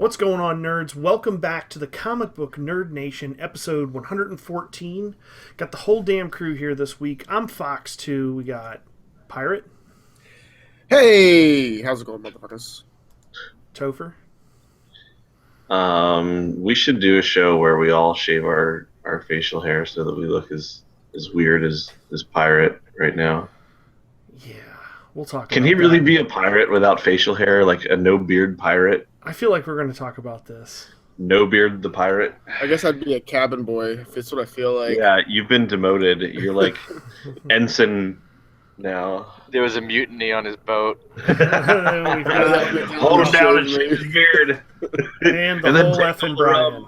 What's going on, nerds? Welcome back to the Comic Book Nerd Nation, episode 114. Got the whole damn crew here this week. I'm Fox 2. We got Pirate. Hey, how's it going, motherfuckers? Topher. We should do a show where we all shave our facial hair so that we look as weird as Pirate right now. Yeah, we'll talk about Can he really be a pirate without facial hair, like a no-beard pirate? I feel like we're going to talk about this. No beard the pirate? I guess I'd be a cabin boy if it's what I feel like. Yeah, you've been demoted. You're like ensign now. There was a mutiny on his boat. We've got, Hold him down and shave his beard. and the And then whole take effing the rub. Brian.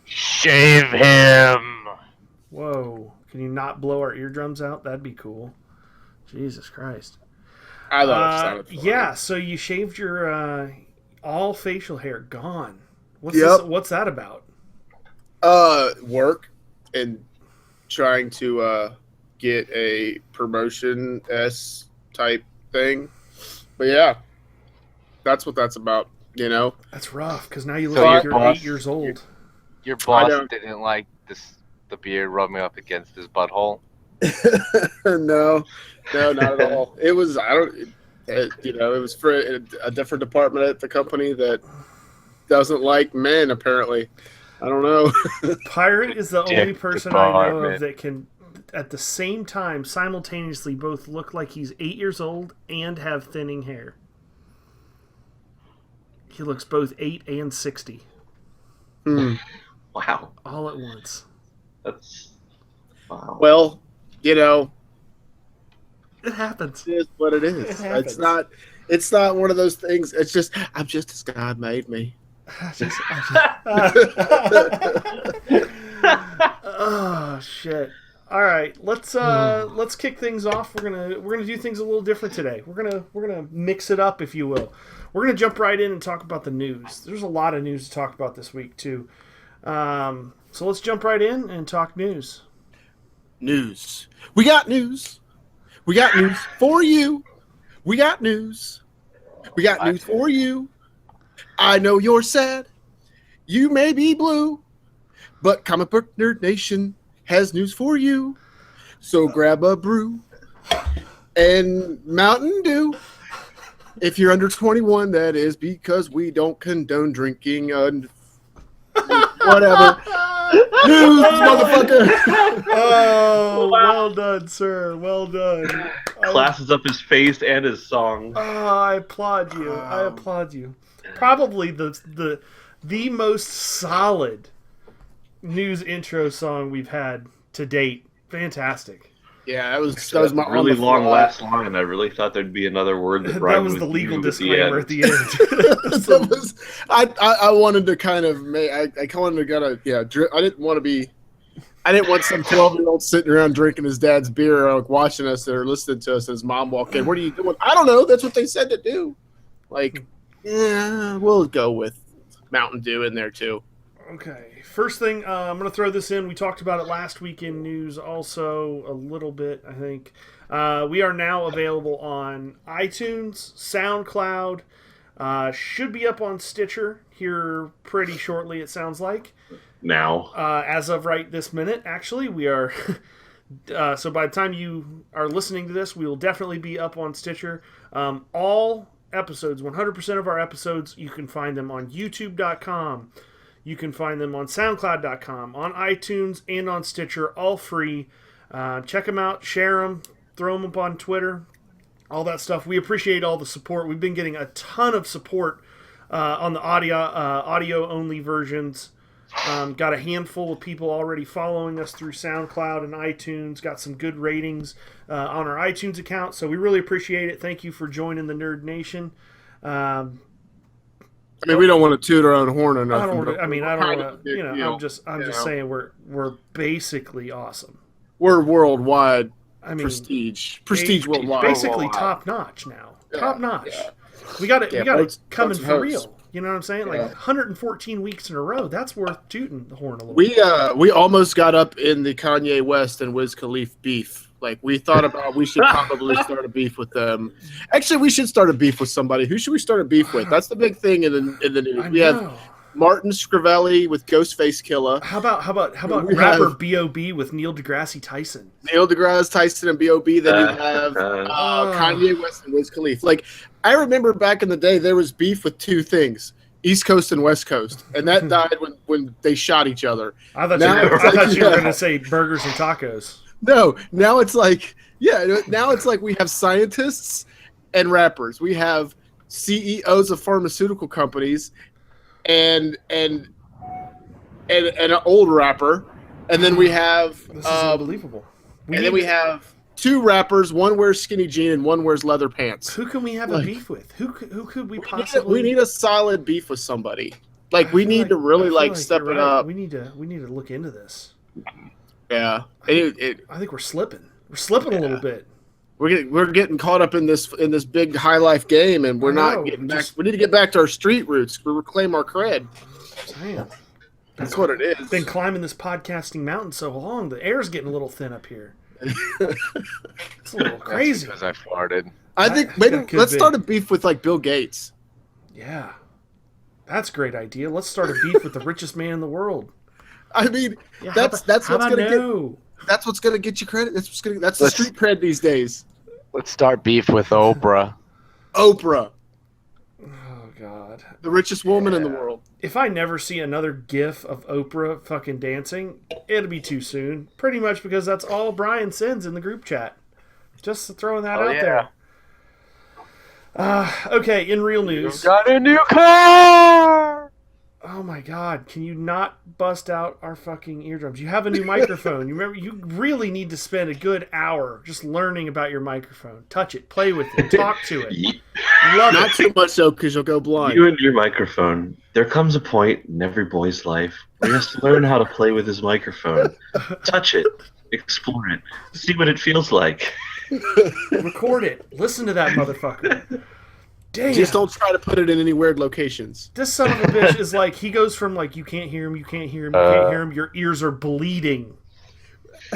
Shave him! Whoa. Can you not blow our eardrums out? That'd be cool. Jesus Christ. I thought it sounded funny. Yeah, so you shaved your all facial hair gone. Yep. What's that about? Work and trying to get a promotion S type thing. But yeah, that's what that's about, you know? That's rough, because now you look So like your you're boss- 8 years old. Your boss don't- didn't like the beard rubbing up against his butthole. No, not at all. It was, it was for a different department at the company that doesn't like men, apparently. I don't know. Pirate is the Dick only person I know of department. that can, at the same time, simultaneously both look like he's 8 years old and have thinning hair. He looks both 8 and 60 Wow. all at once. That's... Wow. Well, you know, It happens. it is what it is. It happens. It's not one of those things. It's just, I'm just as God made me. Oh shit! All right, let's kick things off. We're gonna do things a little different today. We're gonna mix it up, if you will. We're gonna jump right in and talk about the news. There's a lot of news to talk about this week too. So let's jump right in and talk news. News. We got news. We got news for you. We got news. We got news for you. I know you're sad. You may be blue. But Comic Book Nerd Nation has news for you. So grab a brew and Mountain Dew. If you're under 21, that is because we don't condone drinking and whatever. News, motherfucker. Oh, well done, sir. Well done. Classes up his face and his song. Oh, I applaud you. I applaud you. Probably the most solid news intro song we've had to date. Fantastic. Yeah, that was my really on the long fly. last line. I really thought there'd be another word that That rhymed was with the legal you disclaimer at at the the end. That was, I wanted to kind of make, I kind of got I didn't want some 12-year-old sitting around drinking his dad's beer or watching us or listening to us and his mom walk in. What are you doing? I don't know. That's what they said to do. Like, yeah, we'll go with Mountain Dew in there too. Okay. First thing, I'm going to throw this in. We talked about it last week in news also a little bit, I think. We are now available on iTunes, SoundCloud, should be up on Stitcher here pretty shortly, it sounds like. Now. As of right this minute, actually, we are... so by the time you are listening to this, we will definitely be up on Stitcher. All episodes, 100% of our episodes, you can find them on YouTube.com. You can find them on SoundCloud.com, on iTunes, and on Stitcher, all free. Check them out, share them, throw them up on Twitter, all that stuff. We appreciate all the support. We've been getting a ton of support on the audio-only versions. Got a handful of people already following us through SoundCloud and iTunes. Got some good ratings on our iTunes account, so we really appreciate it. Thank you for joining the Nerd Nation. I mean, we don't want to toot our own horn or nothing. I don't want to. know, I'm just saying we're basically awesome. We're worldwide I mean, prestige worldwide. basically Worldwide. top notch now. Yeah, Top notch. yeah. We got it. Yeah, we got it folks- coming folks for and real. hosts. You know what I'm saying? Like Yeah. 114 weeks in a row. That's worth tooting the horn a little. bit. We almost got up in the Kanye West and Wiz Khalifa beef. Like, we thought about we should probably start a beef with them. Actually, we should start a beef with somebody. Who should we start a beef with? That's the big thing in the news. I We know. Martin Scrivelli with Ghostface Killer. How about We rapper have- B.O.B. with Neil deGrasse Tyson? Neil deGrasse Tyson and B.O.B. Then you have Kanye West and Wiz Khalifa. Like, I remember back in the day, there was beef with two things: East Coast and West Coast, and that died when they shot each other. I thought Now you were, it's like, going to say burgers and tacos. No, now it's like, now it's like we have scientists and rappers. We have CEOs of pharmaceutical companies and an old rapper, and then we have This is unbelievable. we have two rappers. One wears skinny jean and one wears leather pants. Who can we have a Like, beef with? Who could we possibly? We need a solid beef with somebody. Like, we need to really I feel like step you're it right. up. We need to look into this. Yeah, I think we're slipping. We're slipping a little bit. we're getting caught up in this big high life game, and we're I not know, getting back. just- We need to get back to our street roots. We reclaim our cred. Damn. That's what it is. Been climbing this podcasting mountain so long, the air's getting a little thin up here. It's a little crazy. Because I farted. I think That maybe could let's be. start a beef with like Bill Gates. Yeah. That's a great idea. Let's start a beef with the richest man in the world. I mean, Yeah, that's what's gonna get you credit. That's the street cred these days. Let's start beef with Oprah. Oprah, Oh God. the richest woman in the world. If I never see another gif of Oprah fucking dancing, it'll be too soon. Pretty much because that's all Brian sends in the group chat. Just throwing that out there. Okay, in real news. Got a new car! Oh my God! Can you not bust out our fucking eardrums? You have a new microphone. You remember? You really need to spend a good hour just learning about your microphone. Touch it, play with it, talk to it. Love Not it. too much though, because you'll go blind. You and your microphone. There comes a point in every boy's life where he has to learn how to play with his microphone. Touch it, explore it, see what it feels like. Record it. Listen to that motherfucker. Damn. Just don't try to put it in any weird locations. This son of a bitch is like, he goes from like, you can't hear him, you can't hear him, you can't hear him, your ears are bleeding.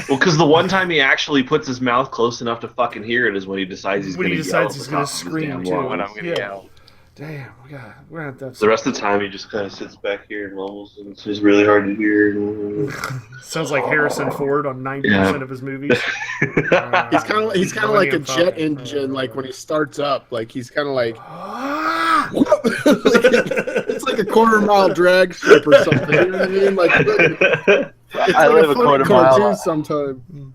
Well, because the one time he actually puts his mouth close enough to fucking hear it is when he decides he's going to yell. At the top of his scream damn too. lungs. When I'm gonna yell. Damn, we're gonna have to The rest of the time he just kind of sits back here and mumbles, and it's just really hard to hear. Sounds like Harrison Ford on 90% of his movies. He's kind of like a Millennium jet Falcon. engine. Like when he starts up, like he's kind of like Ah! it's like a quarter-mile drag strip or something. You know what I mean? Like it's I like live a a funny quarter cartoon mile sometime.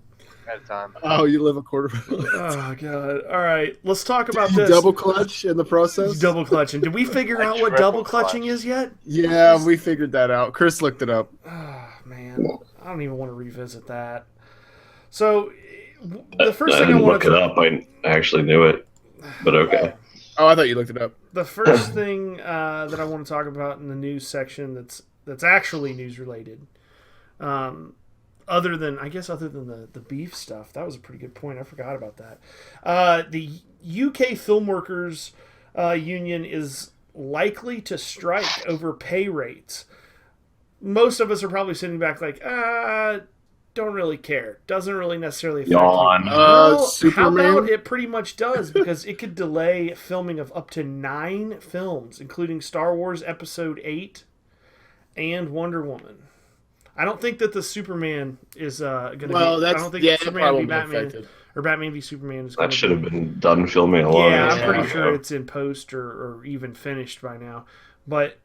at a time. Oh, you live a quarter mile. Oh god! All right, let's talk about You this. double clutch in the process? Double clutching. Did we figure out what triple double clutching clutch. is yet? Yeah, we figured that out. Chris looked it up. Oh man, I don't even want to revisit that. So, the first I thing I didn't want look it up. I actually knew it, but okay. Oh, I thought you looked it up. The first thing that I want to talk about in the news section that's actually news related, other than the beef stuff, that was a pretty good point. I forgot about that. The UK Film Workers Union is likely to strike over pay rates. Most of us are probably sitting back like, don't really care. Doesn't really necessarily affect Yawn. me. Well, how Superman? about it pretty much does, because it could delay filming of up to 9 films, including Star Wars Episode 8 and Wonder Woman. I don't think that the Superman is going to be... I don't think Superman v. Batman or Batman v. Superman is going That to should have been done filming a long Yeah, time I'm pretty ago. sure it's in post or even finished by now. But...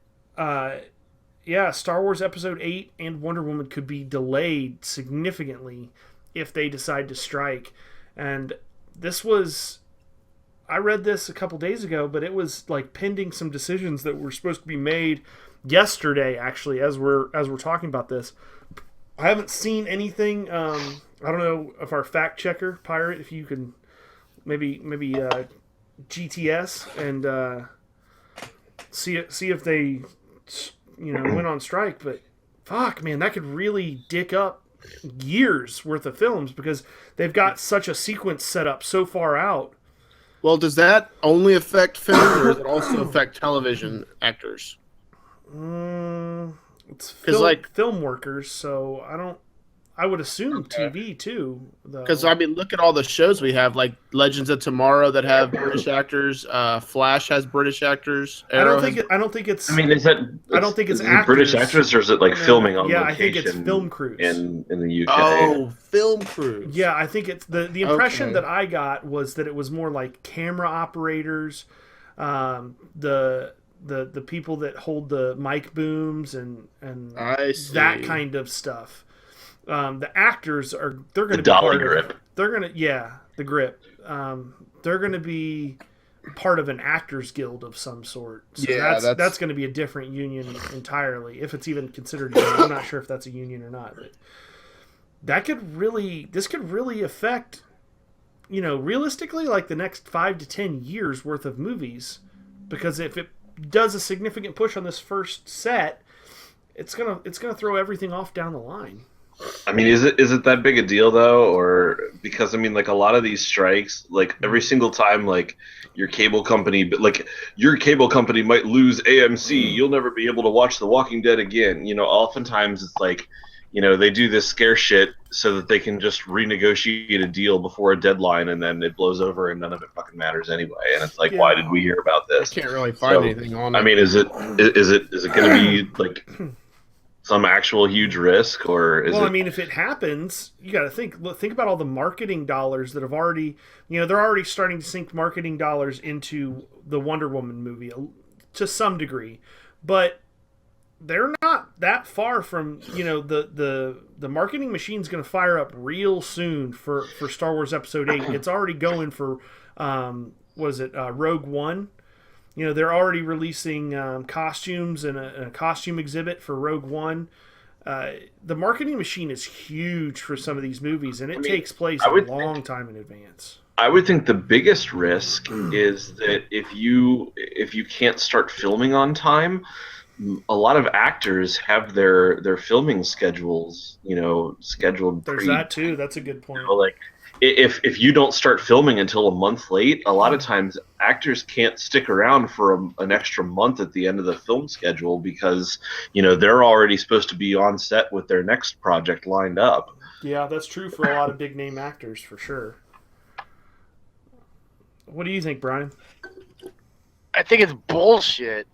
yeah, Star Wars Episode 8 and Wonder Woman could be delayed significantly if they decide to strike. And this was... I read this a couple days ago, but it was like pending some decisions that were supposed to be made yesterday, actually, as we're talking about this. I haven't seen anything. I don't know if our fact checker, Pirate, if you can maybe GTS and see if they... went on strike, but fuck, man, that could really dick up years worth of films because they've got such a sequence set up so far out. Well, does that only affect film, or does it also affect television actors? It's 'Cause, like- film workers, so I would assume Okay. TV too. Because I mean, look at all the shows we have, like Legends of Tomorrow, that have British actors. Flash has British actors. Arrow has. I don't think it's. I mean, I don't think it's is it British actors. actors or is it like filming on Yeah, location? I think it's film crews. in the UK. Oh, film crews. Yeah, I think it's the impression Okay. that I got was that it was more like camera operators, the people that hold the mic booms and I see. that kind of stuff. The actors they're going to be dolly part grip. of. They're going to the grip. They're going to be part of an actors guild of some sort. So Yeah, that's going to be a different union entirely, if it's even considered a union. I'm not sure if that's a union or not. But this could really affect, realistically, like the next 5 to 10 years worth of movies, because if it does a significant push on this first set, it's gonna throw everything off down the line. I mean, is it that big a deal though, or because I mean, like a lot of these strikes, like every single time, like your cable company might lose AMC, you'll never be able to watch The Walking Dead again. Oftentimes it's like, they do this scare shit so that they can just renegotiate a deal before a deadline, and then it blows over and none of it fucking matters anyway. And it's like, why did we hear about this? I can't really find anything on it. I mean, is it going to be like some actual huge risk, or is it? Well, I mean, if it happens, you got to think about all the marketing dollars that have already, they're already starting to sink marketing dollars into the Wonder Woman movie to some degree, but they're not that far from, the marketing machine's going to fire up real soon for Star Wars Episode 8. It's already going for, Rogue One. They're already releasing costumes and a costume exhibit for Rogue One. The marketing machine is huge for some of these movies, and it takes place a long time in advance. I would think the biggest risk is that if you can't start filming on time, a lot of actors have their filming schedules, scheduled. There's that too. That's a good point. Like if you don't start filming until a month late, a lot of times actors can't stick around for an extra month at the end of the film schedule because they're already supposed to be on set with their next project lined up. Yeah, that's true for a lot of big name actors for sure. What do you think, Brian? I think it's bullshit.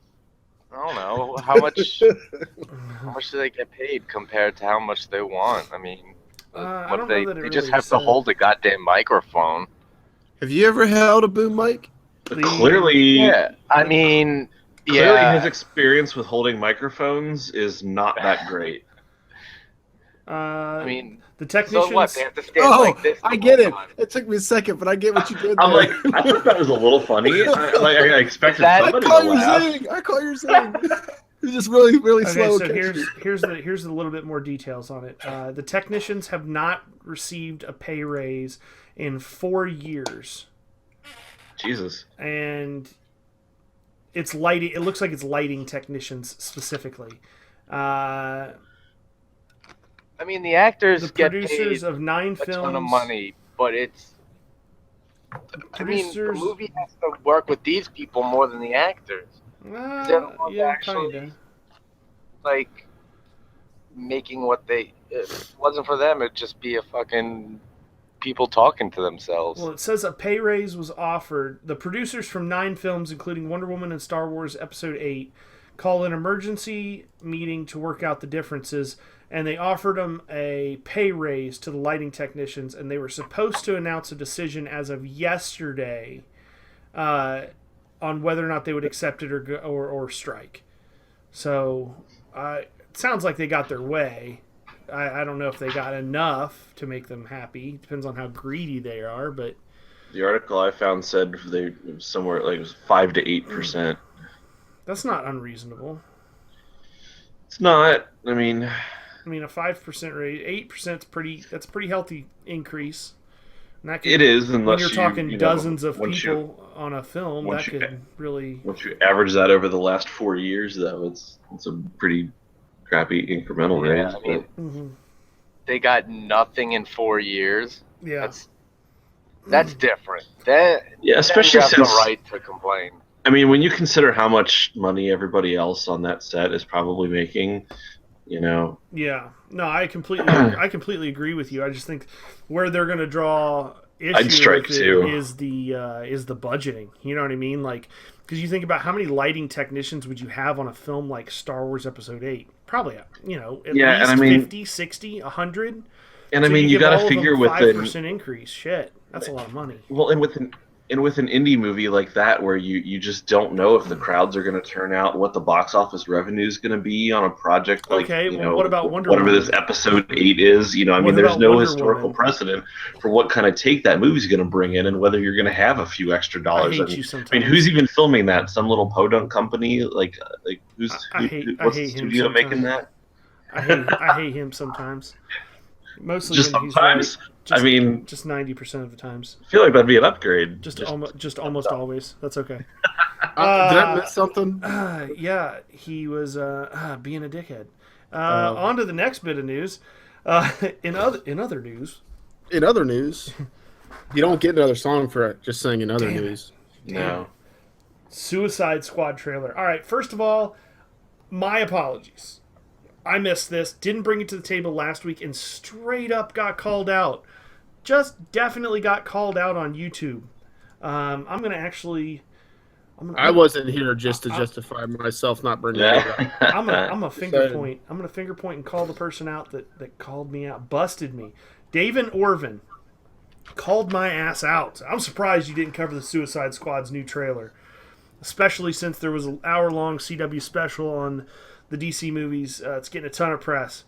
I don't know how much do they get paid compared to how much they want. I mean, I don't know that they it just really have to said. hold a goddamn microphone. Have you ever held a boom mic? Clearly, Yeah, I mean, clearly yeah. his experience with holding microphones is not that great. I mean, the technicians. so what? They have to stand Oh, like this. I the get whole it. time. It took me a second, but I get what you did. I'm there. like, I thought that was a little funny. I expected I I somebody call to your laugh. zing. I call your zing. It's just really, really Okay, slow. so catchy. here's a little bit more details on it. The technicians have not received a pay raise in 4 years, Jesus. and it's lighting. It looks like it's lighting technicians specifically. I mean, the actors The get producers paid of 9 a films. ton of money, but it's. I mean, the Producers- movie has to work with these people more than the actors. They're the ones Yeah, actually- kinda. Like, making what they. If it wasn't for them, it'd just be a fucking people talking to themselves. Well, it says a pay raise was offered. The producers from 9 films, including Wonder Woman and Star Wars Episode 8, called an emergency meeting to work out the differences, and they offered them a pay raise to the lighting technicians, and they were supposed to announce a decision as of yesterday on whether or not they would accept it or strike. So it sounds like they got their way. I don't know if they got enough to make them happy. Depends on how greedy they are, but The article I found said they somewhere like it was 5 to 8%. that's not unreasonable. It's not. I mean, I mean, a 5% rate, 8% that's a pretty healthy increase. And that could, it is unless when you're talking dozens of once people on a film, that once you- could really. Once you average that over the last 4 years, though, it's a pretty crappy incremental raise. I mean, Mhm. they got nothing in 4 years. Yeah. That's different. That Yeah, especially then you have since the right to complain. I mean, when you consider how much money everybody else on that set is probably making, You know, Yeah, no, I completely agree with you. I just think where they're going to draw I'd issue strike with it too. is the budgeting. You know what I mean? Like, because you think about how many lighting technicians would you have on a film like Star Wars Episode 8? Probably, at Yeah, and least I mean, 50, 60, 100. and I So mean, you you give got to all of them figure with 5% increase. Shit, that's a lot of money. well, and with an indie movie like that, where you just don't know if the crowds are going to turn out, what the box office revenue is going to be on a project like Okay, well, what about Wonder whatever Woman? this episode 8 is. I What mean, there's about no Wonder historical Woman? precedent for what kind of take that movie's going to bring in, and whether you're going to have a few extra I dollars. hate you I sometimes. mean, who's even filming that? Some little podunk company? Like who's I hate what's the him studio making sometimes. that? I hate him sometimes. Mostly Just when he's right. sometimes. I mean, Just 90% of the times. I feel like that'd be an upgrade. Just almost always. That's okay. Did I miss something? Yeah, he was being a dickhead. On to the next bit of news. In other news, In other news, you don't get another song for it. Just saying in other Damn it. news. No. Suicide Squad trailer. All right, first of all, my apologies. I missed this. Didn't bring it to the table last week and straight up got called out. Just definitely got called out on YouTube. I'm gonna actually. I wasn't here just to justify myself not bringing it up. I'm a finger point. I'm gonna finger point and call the person out that called me out, busted me. David Orvin called my ass out. I'm surprised you didn't cover the Suicide Squad's new trailer, especially since there was an hour-long CW special on the DC movies. It's getting a ton of press.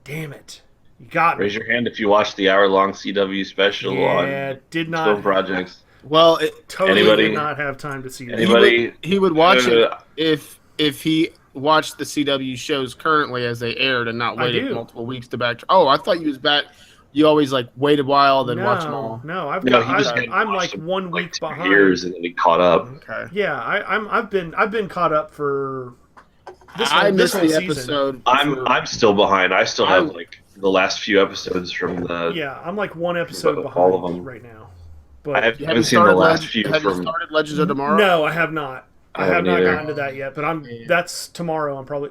Damn it, you got me. Raise your hand if you watched the hour-long CW special on did film not projects. Well, totally Anybody- did not have time to see that. Anybody? he would watch it if he watched the CW shows currently as they aired and not I waited do. multiple weeks to back. Oh, I thought you was back. You always like wait a while then watch them all. No, I've No, got. he just I'm, didn't I'm watch like them 1 like week 2 behind. years, and then he caught up. Okay. Yeah, I've been caught up for this I whole, missed this the whole season. episode. I'm still behind. I still have like the last few episodes from the. Yeah, I'm like one episode All behind of them. right now. I But haven't Have you seen the started last few Have you from. started Legends of Tomorrow? no, I have not. I have haven't not either. gotten to that yet. But that's tomorrow. I'm probably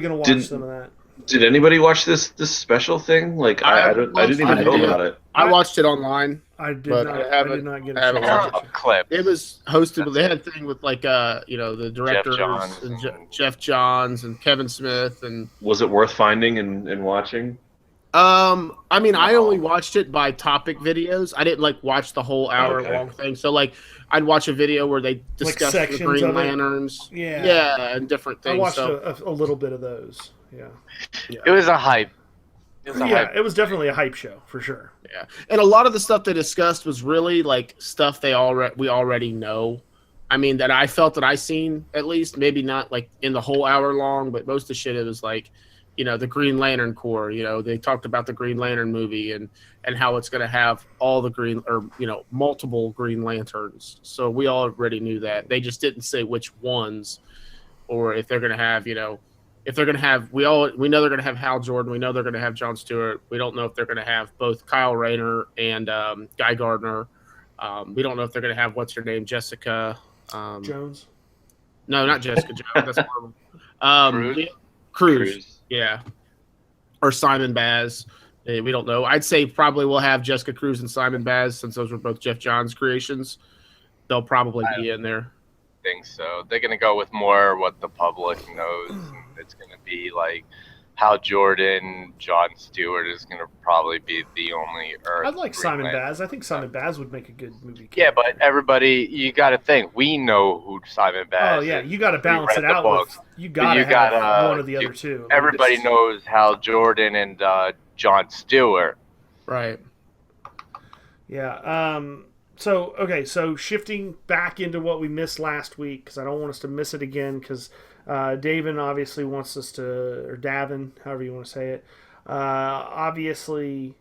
gonna watch Did- some of that. Did anybody watch this special thing? Like I didn't even know about it. I watched it online. I did But not. I I haven't- did not get I a haven't chance to watched watch A it. clip. It was hosted. They had a thing with like the directors Johns. and Jeff Johns and Kevin Smith and Was it worth finding and watching? I mean, I only watched it by topic videos. I didn't like watch the whole hour long thing. So like, I'd watch a video where they discuss the sections Green of it? Lanterns, Yeah. and different I things. watched So a little bit of those. Yeah. It was a hype. It was a Yeah, hype. it was definitely a hype show for sure. yeah, and a lot of the stuff they discussed was really like stuff we already know. I mean, that I felt that I seen at least, maybe not like in the whole hour long, but most of the shit it was like, the Green Lantern Corps. They talked about the Green Lantern movie and how it's going to have all the multiple Green Lanterns. So we already knew that. They just didn't say which ones, or if they're going to have, if they're going to have, we know they're going to have Hal Jordan. We know they're going to have Jon Stewart. We don't know if they're going to have both Kyle Rayner and Guy Gardner. We don't know if they're going to have what's her name, Jessica. Jones. No, not Jessica Jones. That's Marvel. Cruz? Cruz. Yeah. Or Simon Baz. We don't know. I'd say probably we'll have Jessica Cruz and Simon Baz, since those were both Jeff Johns' creations. They'll probably be in there. Think so. They're gonna go with more what the public knows. And it's gonna be like Hal Jordan, Jon Stewart is gonna probably be the only Earth. I'd like Green Simon Lantern. Baz. I think Simon Baz would make a good movie. Yeah, but everybody, you got to think. We know who Simon Baz Oh yeah, is. you got to balance read it the out. books. You got to you have gotta- one of the other two. I mean, Everybody this- knows Hal Jordan and Jon Stewart. Right. Yeah. So shifting back into what we missed last week, because I don't want us to miss it again, because Davin obviously wants us to, or Davin, however you want to say it. Obviously,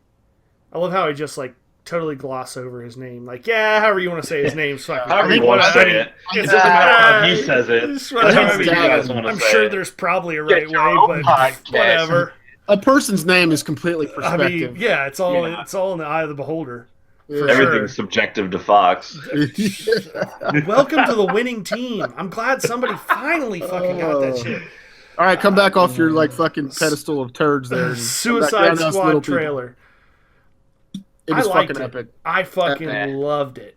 I love how he just like totally gloss over his name. Like, yeah, however you want to say his name. However you want to say it. It doesn't matter how he says it. It's However you Davin. guys want to I'm say sure it. there's probably a right Get your own way, but podcast. whatever. A person's name is completely I perspective. mean, yeah, it's all in the eye of the beholder. For Everything's subjective to Fox. Welcome to the winning team. I'm glad somebody finally fucking got that shit. All right, come back off your like fucking pedestal of turds there. And Suicide Squad trailer. It was I liked fucking it. epic. I fucking Meh. loved it.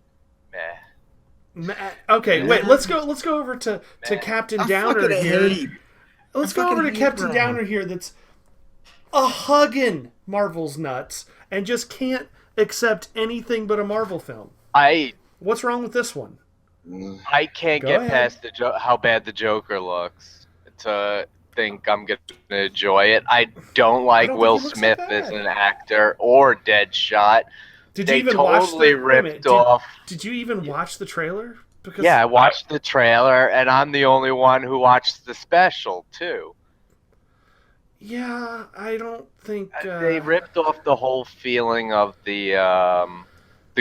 Meh. Okay, wait. Let's go over to Captain Downer here. Let's go over to Captain Downer here. That's hugging Marvel's nuts and just can't accept anything but a Marvel film. What's wrong with this one? I can't Go get ahead. past how bad the Joker looks to think I'm gonna enjoy it. I don't like don't think Will he looks Smith that as bad. an actor or Deadshot. Did They you even totally watch the ripped off. Did you even watch the trailer? Because Yeah, I watched the trailer, and I'm the only one who watched the special too. Yeah, I don't think They ripped off the whole feeling of the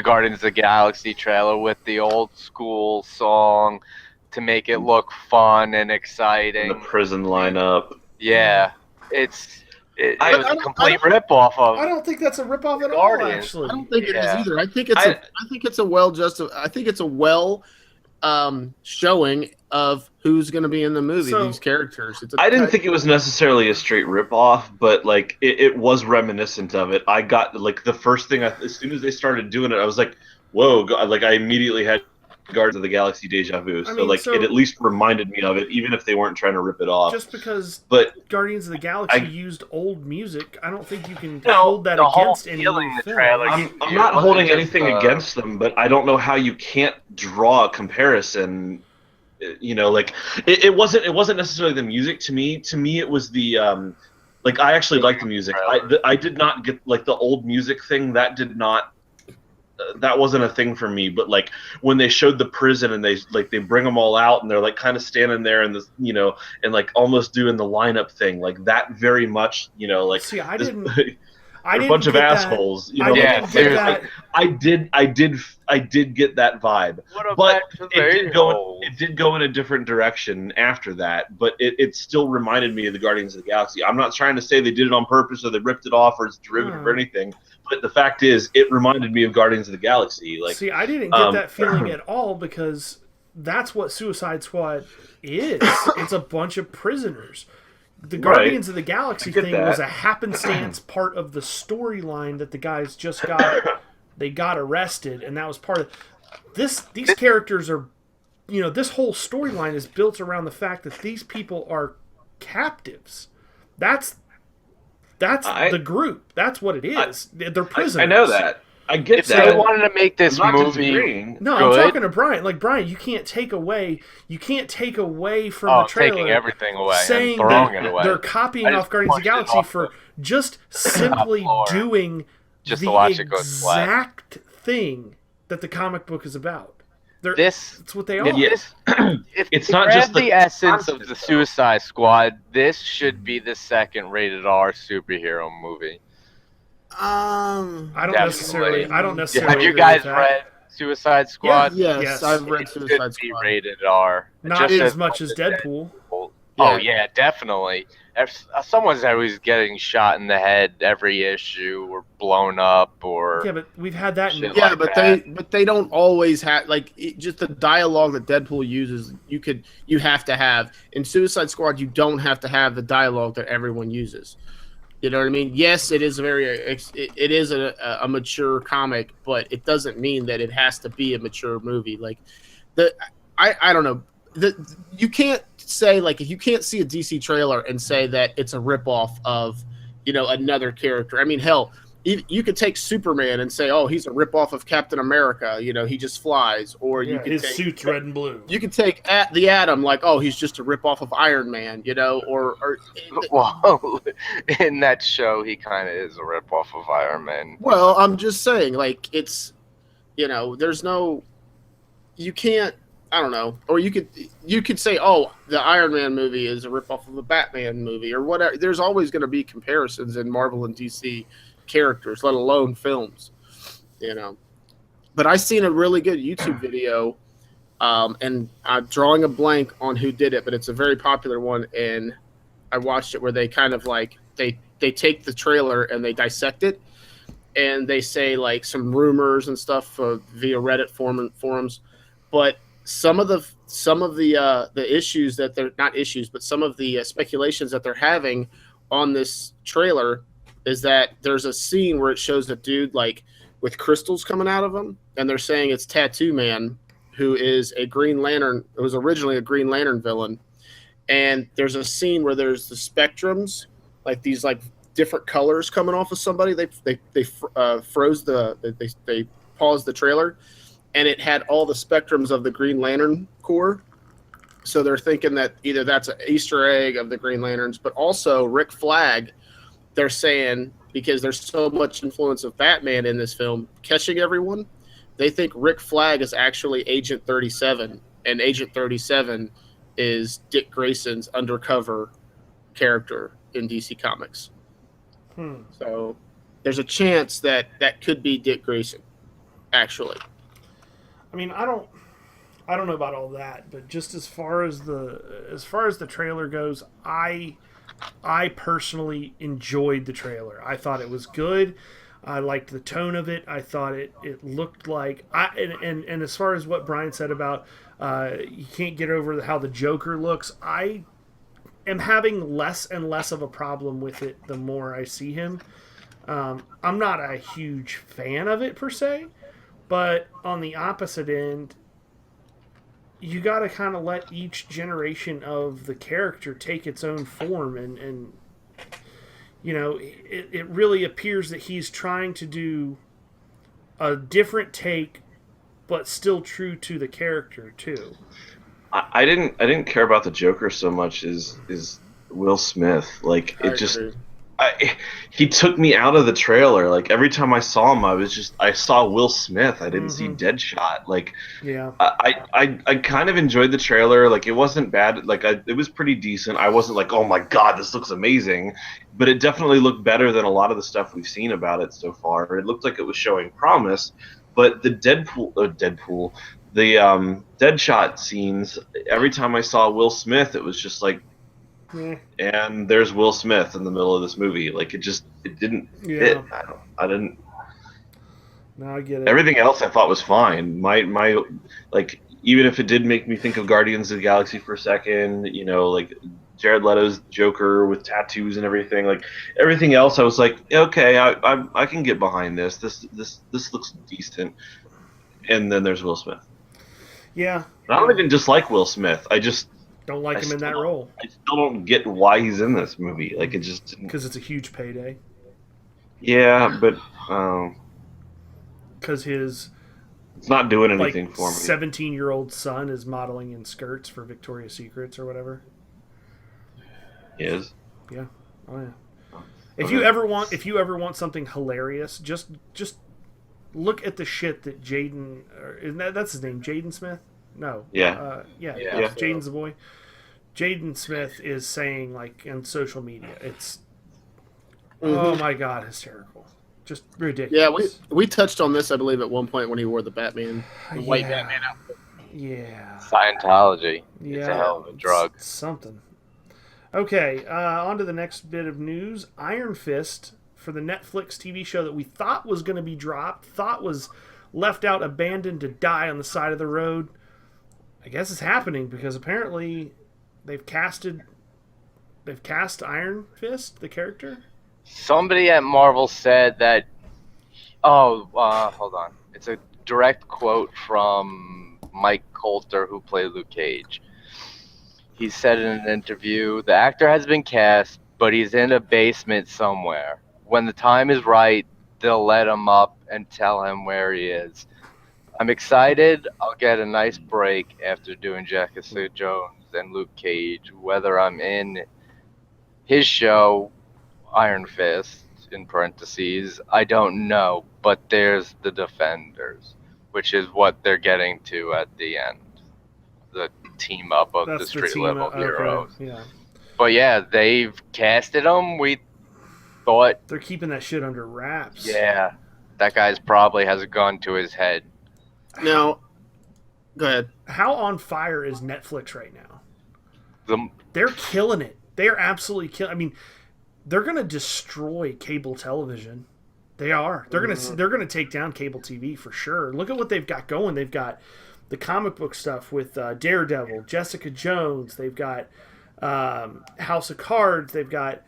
Guardians of the Galaxy trailer with the old school song to make it look fun and exciting. The prison lineup. Yeah, it I was a complete rip-off of. I don't think that's a ripoff at all. Guardians. Actually, I don't think it is Yeah. either. I think it's a well showing of who's going to be in the movie. So- These characters. I didn't think it was necessarily a straight rip-off, but like it was reminiscent of it. I got like the first thing as soon as they started doing it, I was like, "Whoa!" Like I immediately had Guardians of the Galaxy deja vu. So it at least reminded me of it, even if they weren't trying to rip it off. just because But Guardians of the Galaxy used old music, I don't think you can No, hold that the whole against any feeling new the film. trailer- I'm It not wasn't holding just, anything against them, but I don't know how you can't draw a comparison. You know, like it wasn't necessarily the music to me. To me, it was the like I actually liked the music. I did not get like the old music thing. That did not. That wasn't a thing for me. But like when they showed the prison and they bring them all out and they're like kind of standing there and this and like almost doing the lineup thing, like that very much like See, I this, didn't. I didn't bunch of get that. assholes. I didn't get that. I did get that vibe. What a But bunch of it a-holes. did go in a different direction after that, but it still reminded me of the Guardians of the Galaxy. I'm not trying to say they did it on purpose or they ripped it off or it's derivative or anything, but the fact is, it reminded me of Guardians of the Galaxy. Like, See, I didn't get that feeling at all because that's what Suicide Squad is. It's a bunch of prisoners. The Guardians of the Galaxy thing was a happenstance part of the storyline that the guys just got arrested, and that was part of this. These characters are, this whole storyline is built around the fact that these people are captives. That's the group. That's what it is. They're prisoners. I know that. I get If that. they wanted to make this I'm not movie, disagreeing. No, good, I'm talking to Brian. Like Brian, you can't take away from the trailer taking everything away saying and throwing that it away. they're copying I just off Guardians of the pushed it Galaxy off for just simply floor doing just the to watch it go flat. exact thing that the comic book is about. That's what they are. If It's they not just grab the the essence of concept, the though. Suicide Squad. This should be the second rated R superhero movie. I don't Definitely. necessarily. Have you agree guys with that. read Suicide Squad? Yes, I've read It Suicide should be Squad. rated R. Not Just as much as Deadpool. Oh yeah, definitely. Someone's always getting shot in the head every issue, or blown up, or Yeah, but we've had that in Shit. Yeah, like but that. they don't always have just the dialogue that Deadpool uses. You have to have in Suicide Squad. You don't have to have the dialogue that everyone uses. You know what I mean? Yes, it is it is a mature comic, but it doesn't mean that it has to be a mature movie. Like I don't know. You can't say if you can't see a DC trailer and say that it's a ripoff of another character. I mean, hell, you could take Superman and say, oh, he's a ripoff of Captain America. He just flies. Or you could his take, suit's red and blue. You could take the Atom, oh, he's just a ripoff of Iron Man. Or well, in that show, he kind of is a ripoff of Iron Man. well, I'm just saying, it's there's no, you can't. I don't know. Or you could say, oh, the Iron Man movie is a ripoff of a Batman movie or whatever. There's always going to be comparisons in Marvel and DC characters, let alone films. But I seen a really good YouTube video, and I'm drawing a blank on who did it, but it's a very popular one, and I watched it where they kind of they take the trailer and they dissect it, and they say some rumors and stuff via Reddit forums, but some of the some of the issues that they're not issues, but some of the speculations that they're having on this trailer is that there's a scene where it shows a dude like with crystals coming out of him, and they're saying it's Tattoo Man, who is a Green Lantern. It was originally a Green Lantern villain, and there's a scene where there's the spectrums, like these like different colors coming off of somebody. They froze they paused the trailer, and it had all the spectrums of the Green Lantern Corps. So they're thinking that either that's an Easter egg of the Green Lanterns, but also Rick Flag, they're saying, because there's so much influence of Batman in this film catching everyone, they think Rick Flag is actually Agent 37, and Agent 37 is Dick Grayson's undercover character in DC Comics. So there's a chance that that could be Dick Grayson, actually. I mean, I don't know about all that, but just as far as the trailer goes, I personally enjoyed the trailer. I thought it was good. I liked the tone of it. I thought it looked like and as far as what Brian said about you can't get over how the Joker looks, I am having less and less of a problem with it the more I see him. I'm not a huge fan of it per se, but on the opposite end, you got to kind of let each generation of the character take its own form, and you know, it really appears that he's trying to do a different take, but still true to the character too. I didn't care about the Joker so much as Will Smith. Like he took me out of the trailer. Like every time I saw him, I saw Will Smith. I didn't see Deadshot. Like yeah, I kind of enjoyed the trailer. Like it wasn't bad. Like it was pretty decent. I wasn't like, oh my god, this looks amazing, but it definitely looked better than a lot of the stuff we've seen about it so far. It looked like it was showing promise. But the Deadpool, the Deadshot scenes. Every time I saw Will Smith, it was just like. And there's Will Smith in the middle of this movie. Like it didn't fit. I didn't. No, I get it. Everything else I thought was fine. My like even if it did make me think of Guardians of the Galaxy for a second, you know, like Jared Leto's Joker with tattoos and everything. Like everything else, I was like, okay, I can get behind this. This looks decent. And then there's Will Smith. Yeah. I don't even dislike Will Smith. I just don't like him in that role. I still don't get why he's in this movie. Like it just because it's a huge payday. Yeah, but because his it's not doing anything for me. 17-year-old son is modeling in skirts for Victoria's Secrets or whatever. He is. Yeah. Oh yeah. If you ever want something hilarious, just look at the shit that Jaden, that's his name, Jaden Smith. No. Yeah. Yeah. Jaden's the boy. Jaden Smith is saying, like, on social media, it's oh my god, hysterical, just ridiculous. Yeah, we touched on this, I believe, at one point when he wore the white Batman outfit. Yeah. Scientology. Yeah. It's a hell of a drug. It's something. Okay, on to the next bit of news. Iron Fist, for the Netflix TV show that we thought was going to be dropped, thought was left out, abandoned to die on the side of the road. I guess it's happening because apparently they've cast Iron Fist, the character. Somebody at Marvel said that. Hold on. It's a direct quote from Mike Coulter, who played Luke Cage. He said in an interview, the actor has been cast, but he's in a basement somewhere. When the time is right, they'll let him up and tell him where he is. I'm excited. I'll get a nice break after doing Jessica Jones and Luke Cage. Whether I'm in his show, Iron Fist, in parentheses, I don't know. But there's the Defenders, which is what they're getting to at the end. The team up of the street level heroes. Okay. Yeah. But yeah, they've casted him. We thought they're keeping that shit under wraps. Yeah, that guy's probably has a gun to his head. Now, go ahead. How on fire is Netflix right now? They're killing it. They are absolutely killing. I mean, they're going to destroy cable television. They are. They're going to take down cable TV for sure. Look at what they've got going. They've got the comic book stuff with Daredevil, Jessica Jones. They've got House of Cards. They've got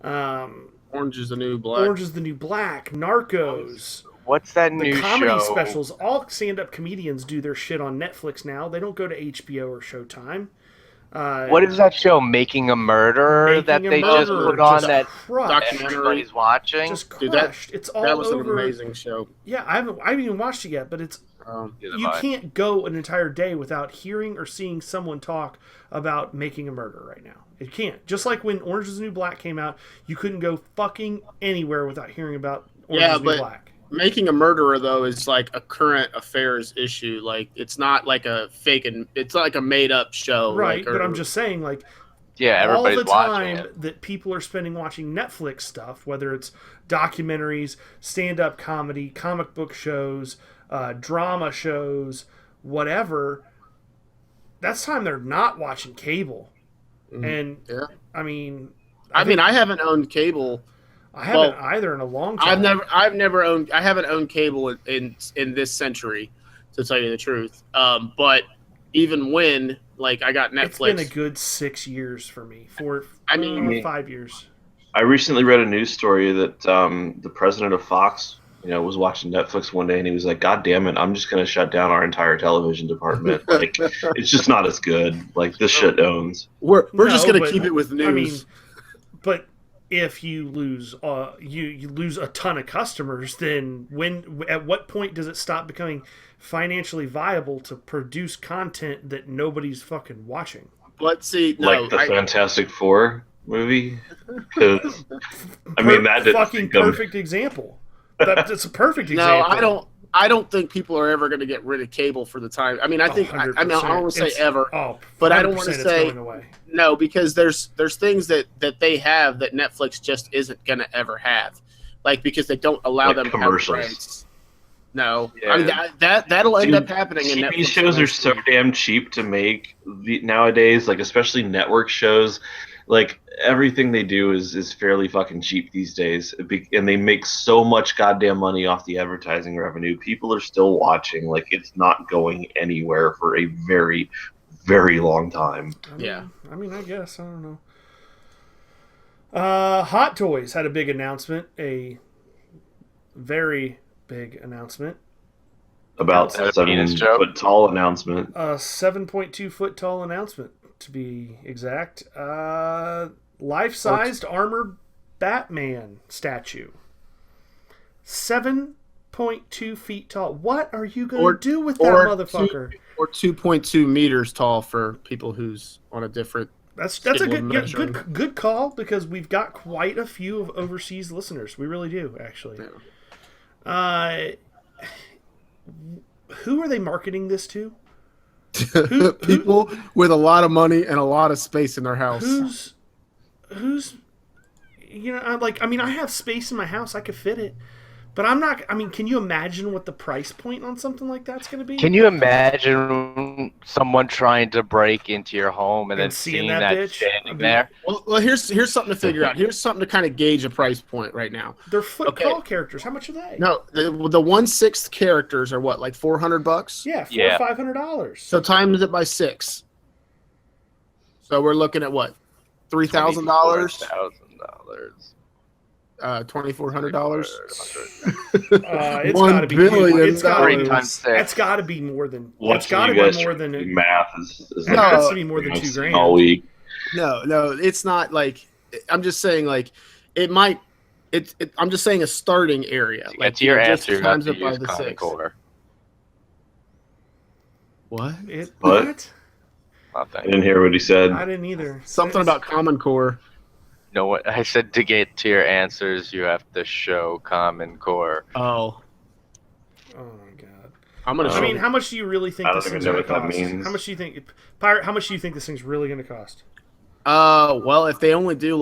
Orange is the New Black. Orange is the New Black, Narcos. What's that The new comedy show? specials. All stand-up comedians do their shit on Netflix now. They don't go to HBO or Showtime. What is that show? Making a Murderer that Making a they just Murderer put on just that crushed. everybody's watching? Just Dude, crushed. It's all That was an over. amazing show. Yeah, I haven't even watched it yet, but it's you can't go an entire day without hearing or seeing someone talk about Making a Murderer right now. It can't. Just like when Orange is the New Black came out, you couldn't go fucking anywhere without hearing about Orange is the New Black. Making a Murderer, though, is like a current affairs issue. Like, it's not like a fake, and it's like a made-up show. Right, like, but I'm just saying, like, yeah, everybody's all the watching time it. that people are spending watching Netflix stuff, whether it's documentaries, stand-up comedy, comic book shows, drama shows, whatever, that's time they're not watching cable. And, I mean... I haven't owned cable... I haven't either in a long time. I haven't owned cable in this century, to tell you the truth. But even when, like, I got Netflix, it's been a good 6 years for me. 5 years. I recently read a news story that the president of Fox, was watching Netflix one day and he was like, "God damn it, I'm just gonna shut down our entire television department. Like, it's just not as good. Like, this shit owns. We're just gonna keep it with news." I mean, but if you lose you lose a ton of customers, then at what point does it stop becoming financially viable to produce content that nobody's fucking watching? Let's see, like the Fantastic Four movie. Because I mean, that didn't fucking perfect example. That's a perfect example. No, I don't think people are ever going to get rid of cable for the time. I mean, I think I don't want to say ever, but I don't want to say no, because there's things that they have that Netflix just isn't going to ever have, like, because they don't allow them commercials. To have rights. No, yeah. I mean that'll end up happening. In TV Netflix shows are so damn cheap to make nowadays, like, especially network shows. Like, everything they do is fairly fucking cheap these days, and they make so much goddamn money off the advertising revenue. People are still watching. Like, it's not going anywhere for a very, very long time. I mean, I guess, I don't know. Hot Toys had a big announcement, a very big announcement. About 7 foot tall announcement. A 7.2 foot tall announcement, to be exact. Life-sized armored Batman statue. 7.2 feet tall. What are you going to do with that motherfucker? Or 2.2 meters tall for people who's on a different... That's a good call, because we've got quite a few of overseas listeners. We really do, actually. Yeah. Who are they marketing this to? People with a lot of money and a lot of space in their house. Who's I have space in my house. I could fit it. But I'm not... I mean, can you imagine what the price point on something like that's going to be? Can you imagine someone trying to break into your home and then seeing that bitch standing there? Well, here's something to figure out. Here's something to kind of gauge a price point right now. They're foot-tall characters. How much are they? No, the 1/6 characters are what, like $400? Yeah, $400 or $500. So times it by 6. So we're looking at what? $3,000? $2,400. $2,400. It's got to be. It's got to be more than. It's got to be more than. Math is it has to be more than $2,000 all week. No, it's not like. I'm just saying, like, it might. I'm just saying a starting area. To get to your answer, you have to use Common 6. Core. What? What? I didn't hear what he said. I didn't either. Something about Common Core. No, what I said, to get to your answers, you have to show Common Core. Oh my god! I mean, how much do you really think this thing's going to cost? Means. How much do you think, Pirate? How much do you think this thing's really going to cost? Well, if they only do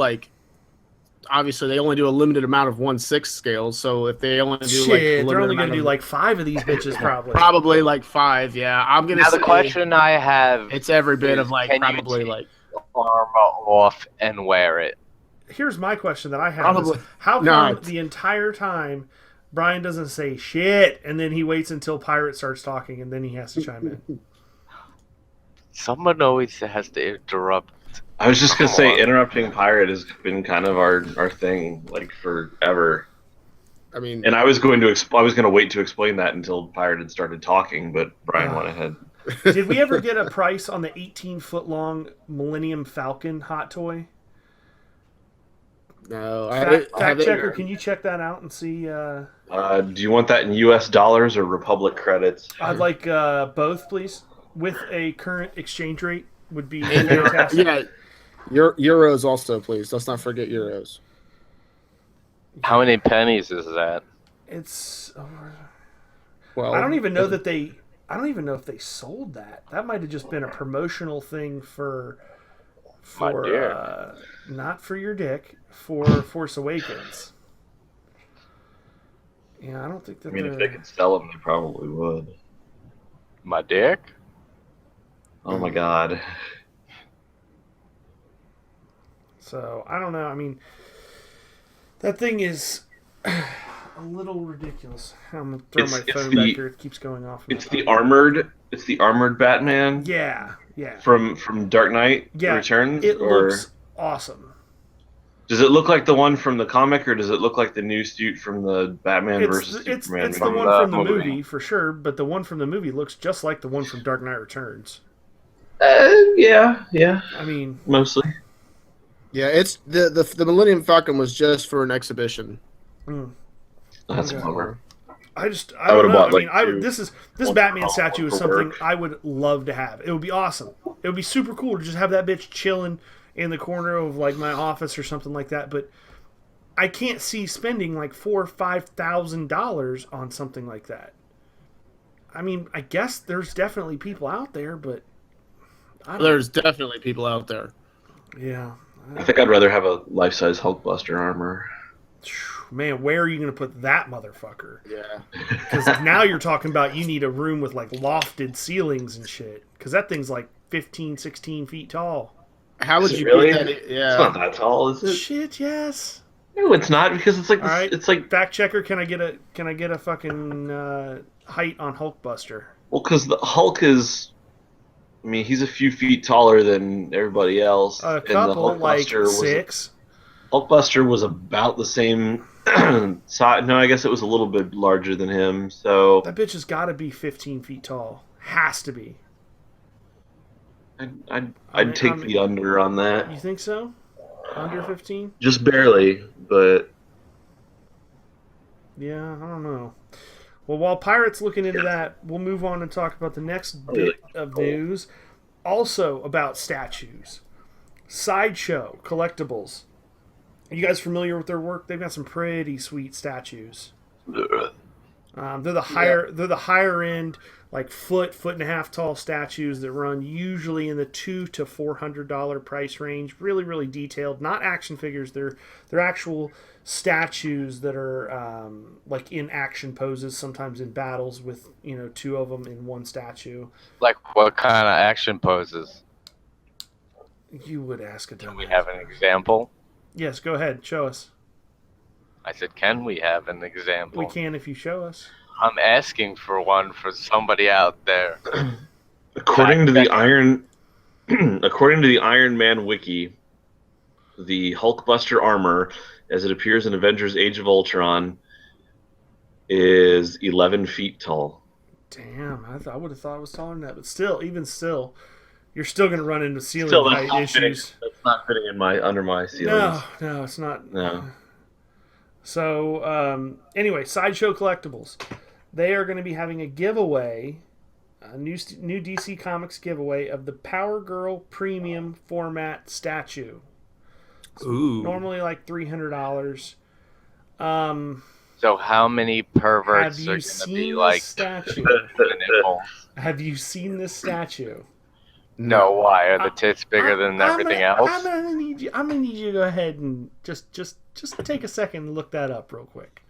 obviously they only do a limited amount of 1/6 scales. So if they only do they're only going to do like 5 of these bitches, probably. Probably like 5. Yeah, I'm going to say. Now the question I have, it's every bit of like probably like armor off and wear it. Here's my question that I have: is how come the entire time Brian doesn't say shit, and then he waits until Pirate starts talking, and then he has to chime in. Someone always has to interrupt. I was just gonna Come say, on. interrupting pirate has been kind of our thing, like forever. I mean, And I was going to wait to explain that until pirate had started talking, but Brian went ahead. Did we ever get a price on the 18-foot long Millennium Falcon hot toy? no. Fact checker, can you check that out and see? Do you want that in U.S. dollars or Republic credits? I'd like both, please, with a current exchange rate would be fantastic. Yeah, euros also, please. Let's not forget euros. How many pennies is that? It's. Well, I don't even know that they. I don't even know if they sold that. That might have just been a promotional thing for My dick. Not for your dick, for Force Awakens. Yeah, I don't think that. I mean, if they could sell them, they probably would. My dick? Oh my god. So I don't know. I mean, that thing is a little ridiculous. I'm gonna throw my phone back here. It keeps going off. It's the armored Batman. Yeah. From Dark Knight Returns. It looks awesome. Does it look like the one from the comic, or does it look like the new suit from the Batman versus Superman? It's the one from the movie for sure, but the one from the movie looks just like the one from Dark Knight Returns. Yeah. I mean, mostly. Yeah, it's the Millennium Falcon was just for an exhibition. That's a bummer. I don't know. I mean, this one Batman for statue is work. something I would love to have. It would be awesome. It would be super cool to just have that bitch chilling in the corner of like my office or something like that. But I can't see spending like $4,000 or $5,000 on something like that. I mean, I guess there's definitely people out there, but There's definitely people out there. Yeah. I think I'd rather have a life-size Hulkbuster armor. Man, where are you going to put that motherfucker? Yeah. Because now you're talking about you need a room with like lofted ceilings and shit. Because that thing's like 15, 16 feet tall. How would Is it you really? get that? Yeah. It's not that tall, is it? Shit, yes. No, it's not, because it's like All right, it's like fact checker. Can I get a fucking height on Hulkbuster? well, because the Hulk is. I mean, he's a few feet taller than everybody else. A and the couple, like was 6. Hulkbuster was about the same size. No, I guess it was a little bit larger than him. So That bitch has got to be 15 feet tall. Has to be. I'd take the under on that. You think so? Under 15? Just barely, but Yeah, I don't know. Well, while Pirate's looking into that, we'll move on and talk about the next bit of news. Also about statues. Sideshow Collectibles. Are you guys familiar with their work? They've got some pretty sweet statues. They're the higher end, like foot and a half tall statues that run usually in the $200 to $400 price range. Really, really detailed. Not action figures. They're actual statues that are like in action poses, sometimes in battles with 2 of them in one statue. Like what kind of action poses? You would ask a dumb. Can we have an example? Yes, go ahead. Show us. I said, can we have an example? We can if you show us. I'm asking for one for somebody out there. according to the Iron Man wiki, the Hulkbuster armor, as it appears in Avengers: Age of Ultron, is 11 feet tall. Damn, I would have thought it was taller than that, but even still, you're still going to run into ceiling height issues. That's not fitting in under my ceilings. No, it's not. No. So, anyway, Sideshow Collectibles. They are going to be having a giveaway, a new DC Comics giveaway of the Power Girl Premium Format statue. Ooh. Normally like $300. So how many perverts Have are you going to seen be this like statue? nipples? Have you seen this statue? No, why? Are the tits bigger than everything else? I'm gonna need you to go ahead and just take a second and look that up real quick.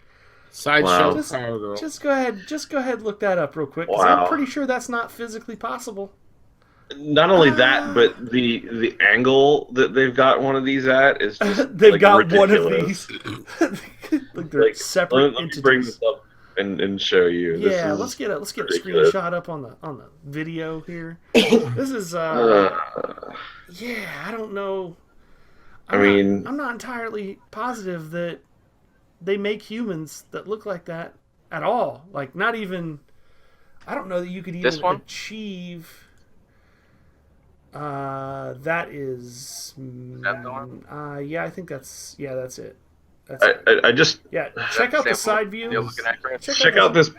Sideshow Wow. Power Girl. Just go ahead, look that up real quick. 'Cause Wow. I'm pretty sure that's not physically possible. Not only that, but the angle that they've got one of these at is just They've like, got ridiculous. one of these. Like they're separate let me entities. bring this up and show you. Yeah, let's get a screenshot up on the video here. This is yeah, I don't know. I'm not entirely positive that they make humans that look like that at all. Like, not even. I don't know that you could even achieve. That is. That the one? Yeah, I think that's it. I just check out the side view. check out this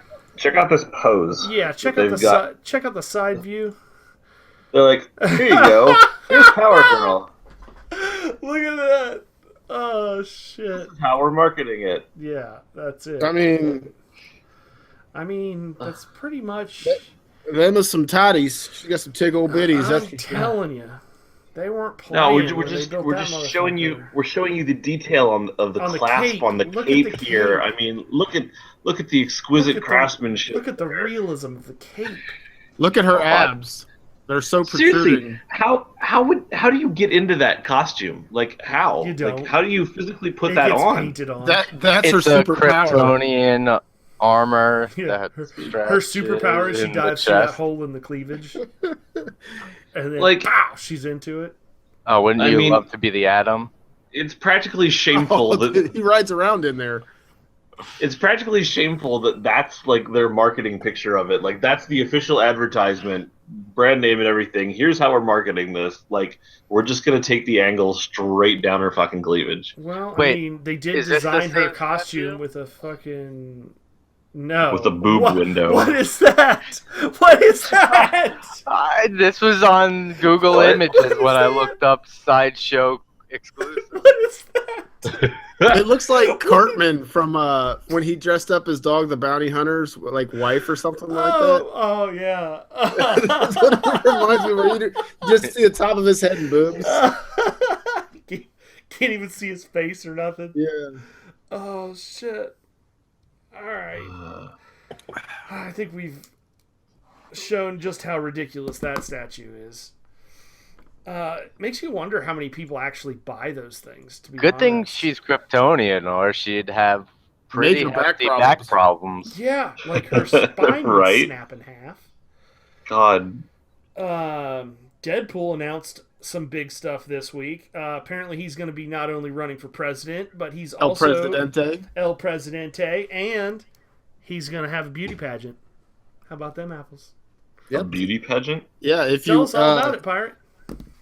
pose. Yeah, check out the side view. They're like, here you go. Here's Power Girl. Look at that. Oh shit. This is how we're marketing it. Yeah, that's it. I mean, that's pretty much. Them are some toddies. She got some tickle bitties. I'm telling you, they weren't playing. No, we're just showing you. We're showing you the detail of the clasp on the cape here. I mean, look at the exquisite craftsmanship. Look at the realism of the cape. Look at her abs. They're so protruding. Seriously, how do you get into that costume? Like how? You don't. Like how do you physically put that on? Painted on. That's it's her superpower. Kryptonian armor. Yeah, her superpower is she dives through that hole in the cleavage, and then pow, she's into it. Oh, wouldn't you love to be the Atom? It's practically shameful that he rides around in there. It's practically shameful that that's like their marketing picture of it. Like that's the official advertisement, brand name and everything. Here's how we're marketing this. Like we're just gonna take the angle straight down her fucking cleavage. Well, I mean, they did design her costume with a fucking with a boob window. What is that? What is that? This was on Google Images when I looked up Sideshow exclusive. What is that? It looks like Cartman from when he dressed up as Dog the Bounty Hunter's like wife or something like that. Oh yeah. That's what it reminds me, where you just see the top of his head and boobs. Can't even see his face or nothing. Yeah. Oh shit. All right. I think we've shown just how ridiculous that statue is. It makes you wonder how many people actually buy those things. To be Good honest. thing she's Kryptonian, or she'd have pretty hefty back problems. Yeah, like her spine would snap in half. God. Deadpool announced some big stuff this week. Apparently, he's going to be not only running for president, but he's also El Presidente, and he's going to have a beauty pageant. How about them apples? Yep. A beauty pageant? Yeah, Tell us all about it, Pirate.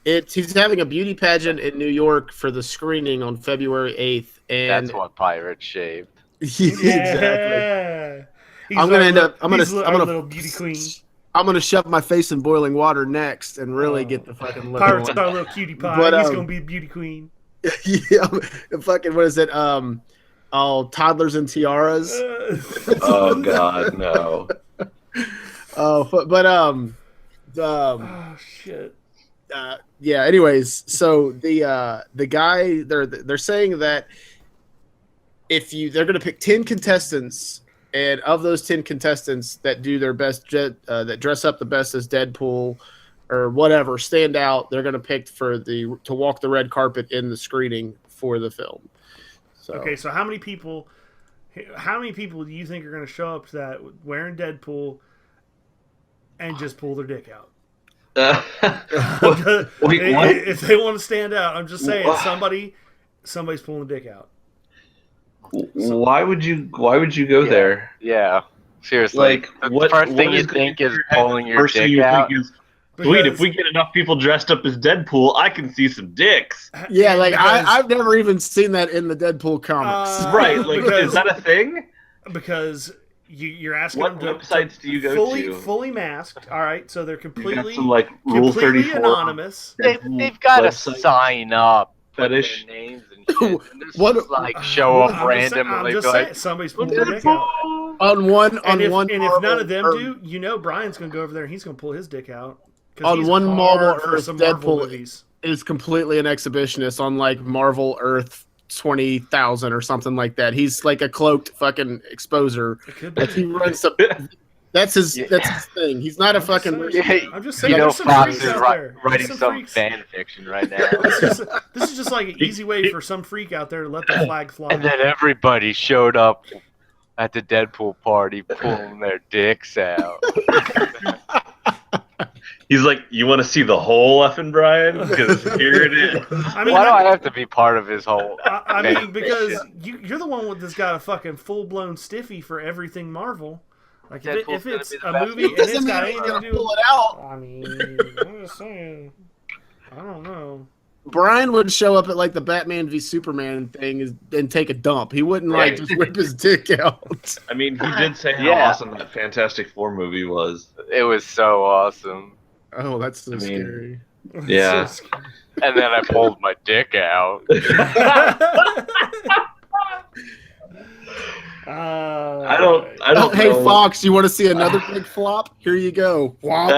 He's having a beauty pageant in New York for the screening on February 8th, and that's what Pirate shaved. Exactly. I'm gonna little beauty queen. I'm gonna shove my face in boiling water next and really get the fucking look. Pirate's our little cutie pie. But, he's gonna be a beauty queen. Yeah, fucking what is it? All toddlers and tiaras. Oh God, no. Oh shit. Yeah. Anyways, so the guy they're saying that they're gonna pick 10 contestants, and of those 10 contestants that do their best, that dress up the best as Deadpool or whatever, stand out, they're gonna pick to walk the red carpet in the screening for the film. So. Okay, so how many people do you think are gonna show up to that wearing Deadpool and just pull their dick out? If they want to stand out, I'm just saying somebody's pulling the dick out. Why would you go there? Yeah, seriously. Like, the first thing you think is pulling your dick out. Sweet, if we get enough people dressed up as Deadpool, I can see some dicks. Yeah, like I've never even seen that in the Deadpool comics. Right, like is that a thing? Because you're asking what them websites do you go to? Fully masked. All right, so they're completely some, like, Rule 34 anonymous. They've got to sign up. Fetish names and shit. And what like show up randomly. I'm just saying, somebody's pulling their dick out. On one, and if none of them do, Brian's gonna go over there and he's gonna pull his dick out. On one Marvel Earth, Deadpool is completely an exhibitionist on like Marvel Earth 20,000 or something like that. He's like a cloaked fucking exposer. He runs some. That's his. Yeah. That's his thing. He's not a I'm just fucking. saying. I'm just saying, You know, there's some Fox freaks is out there. writing There's some freaks. fan fiction right now. This is just like an easy way for some freak out there to let the flag fly. And then everybody showed up at the Deadpool party pulling their dicks out. He's like, you want to see the whole effing Brian? Because here it is. I mean, Why do I have to be part of his whole? I fan mean, because fiction? you're the one that's got a fucking full blown stiffy for everything Marvel. Like Deadpool's if it's gonna be the a best movie and Doesn't it's mean got he's anything to gonna do, pull it out. I mean, I'm just saying. I don't know. Brian would show up at like the Batman v Superman thing and take a dump. He wouldn't like Right. just whip his dick out. I mean, he did say how Yeah. awesome that Fantastic Four movie was. It was so awesome. Oh, that's so I mean- scary. Yeah. So scary. And then I pulled my dick out. I don't Oh, hey know. Fox, you want to see another big flop? Here you go. Womp.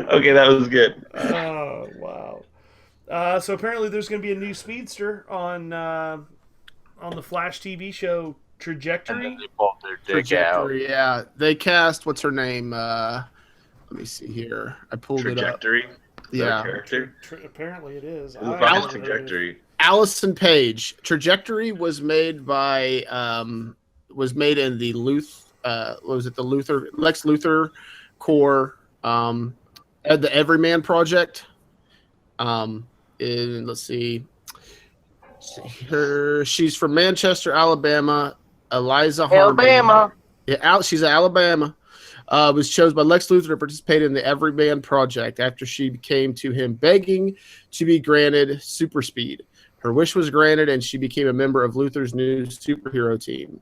Okay, that was good. Oh wow! So apparently, there's going to be a new speedster on the Flash TV show And Trajectory. then they pulled their dick out. Trajectory, yeah. They cast what's her name? Let me see here. I pulled Trajectory. it up. Yeah, Character. Apparently, it is. Who the I fuck don't is know who it is. Trajectory? Allison Page. Trajectory was made by was made in the Lex Luthor core at the Everyman Project. And let's see. She's from Manchester, Alabama. Eliza Harmon. Alabama. Yeah, she's at Alabama. Was chosen by Lex Luthor to participate in the Everyman Project after she came to him begging to be granted super speed. Her wish was granted, and she became a member of Luthor's new superhero team.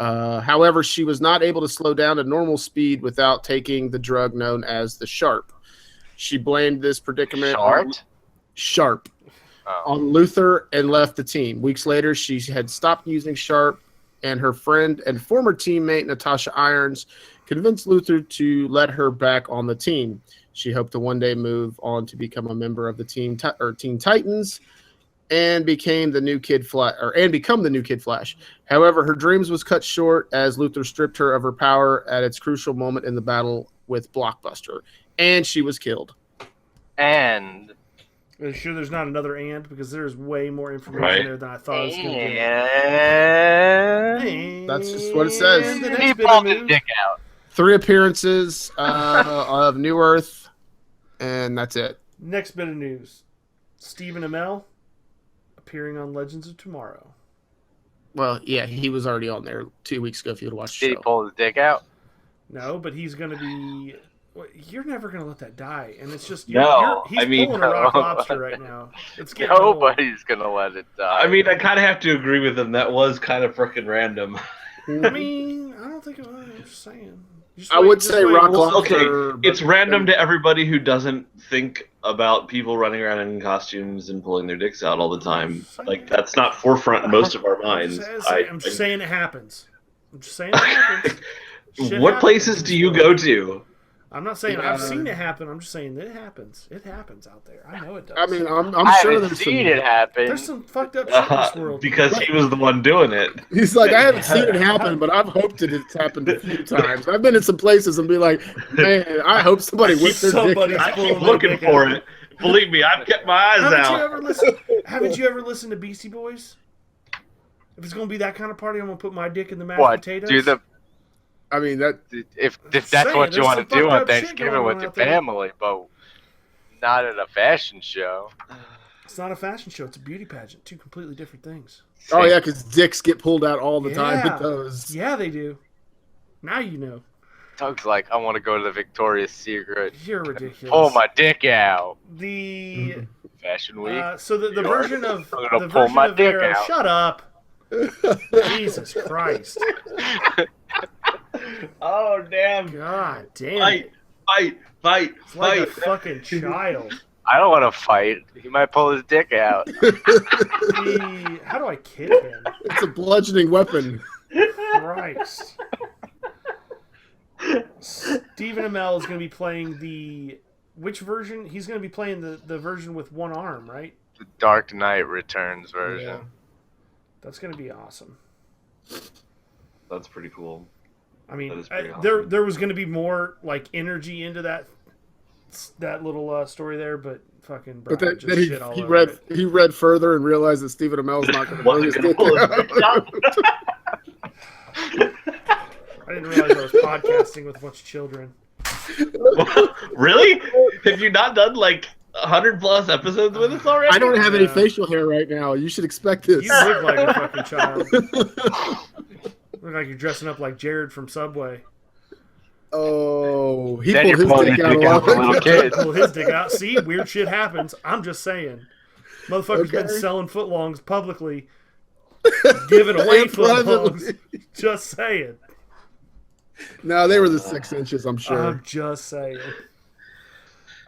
However, she was not able to slow down to normal speed without taking the drug known as the Sharp. She blamed this predicament Sharp on Luthor and left the team. Weeks later, she had stopped using Sharp, and her friend and former teammate Natasha Irons convinced Luthor to let her back on the team. She hoped to one day move on to become a member of the Teen Titans and become the new Kid Flash. However, her dreams was cut short as Luthor stripped her of her power at its crucial moment in the battle with Blockbuster, and she was killed. And Are you sure there's not another and? Because there's way more information Right. there than I thought it was going to be. and That's just what it says. And the he next bit of pulled his news. dick out. 3 appearances of New Earth, and that's it. Next bit of news. Stephen Amell appearing on Legends of Tomorrow. Well, yeah, he was already on there 2 weeks ago if you would watch the Did he show. pull his dick out? No, but he's going to be... well, you're never going to let that die. And it's just... No, he's I mean- pulling a rock lobster right now. It's getting old. Nobody's gonna let it die. I mean, I kind of have to agree with him. That was kind of freaking random. I mean, I don't think it was. I'm just saying. I would say Rock Lobster. Okay, it's random to everybody who doesn't think about people running around in costumes and pulling their dicks out all the time. Like, that's not forefront in most of our minds. I'm just saying it happens. I'm just saying it happens. Shit What happens. places do you go to? I'm not saying I've seen it happen. I'm just saying that it happens. It happens out there. I know it does. I mean, I'm I sure haven't there's seen some... it happen. there's some fucked up shit in this world. Because he was the one doing it. He's like, I haven't seen it happen, but I've hoped that it's happened a few times. I've been in some places and be like, man, I hope somebody whips their dick Somebody's out. I pulling keep their looking dick for out. it. Believe me, I've kept my eyes Haven't you out. ever listened to Beastie Boys? If it's gonna be that kind of party, I'm gonna put my dick in the mashed What? potatoes. Do the I mean, that if that's saying, what you there's want some to do fucked on up shit Thanksgiving going with on your out there. family, but not at a fashion show. It's not a fashion show. It's a beauty pageant. Two completely different things. oh yeah, because dicks get pulled out all the time Yeah. at those. Yeah, they do. Now you know. Doug's like, I want to go to the Victoria's Secret, You're ridiculous. pull my dick out. The Fashion Week. so the version of I'm gonna the pull version my of dick Arrow. out. Shut up. Jesus Christ. Oh, damn. God damn. Fight, it. fight, It's like a fight. fucking child. I don't want to fight. He might pull his dick out. How do I kick him? It's a bludgeoning weapon. Christ. Stephen Amell is going to be playing which version? He's going to be playing the version with one arm, right? The Dark Knight Returns version. Yeah. That's going to be awesome. That's pretty cool. I mean, That is pretty there was going to be more like energy into that little story there, but fucking Brian But just then shit all he over read it. he read further and realized that Stephen Amell's not going to blow his dick Pull his out. dick out. I didn't realize I was podcasting with a bunch of children. Really? Have you not done like 100+ episodes with us already? I don't have any Yeah. facial hair right now. You should expect this. You look like a fucking child. Look like you're dressing up like Jared from Subway. Oh, he Then pulled you're his pulling dick your out a dick out lot. as a little kid. Pull his dick out. See, weird shit happens. I'm just saying. Motherfucker's been Okay. selling footlongs publicly, giving away And footlongs. privately. Just saying. No, they were the 6 inches, I'm sure. I'm just saying.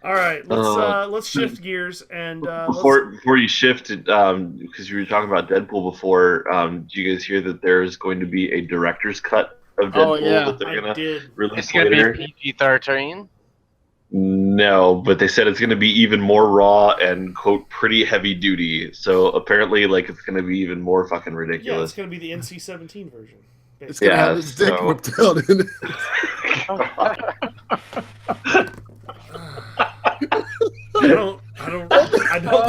All right, let's shift gears and Before you shift, because you were talking about Deadpool before, did you guys hear that there's going to be a director's cut of Deadpool Oh, yeah. that they're I gonna did. release It's gonna later? be PG-13. No, but they said it's going to be even more raw and quote pretty heavy duty. So apparently, like it's going to be even more fucking Yeah, ridiculous. it's going to be the NC-17 version. It's going to Yeah, have his dick so- whipped out in it. I don't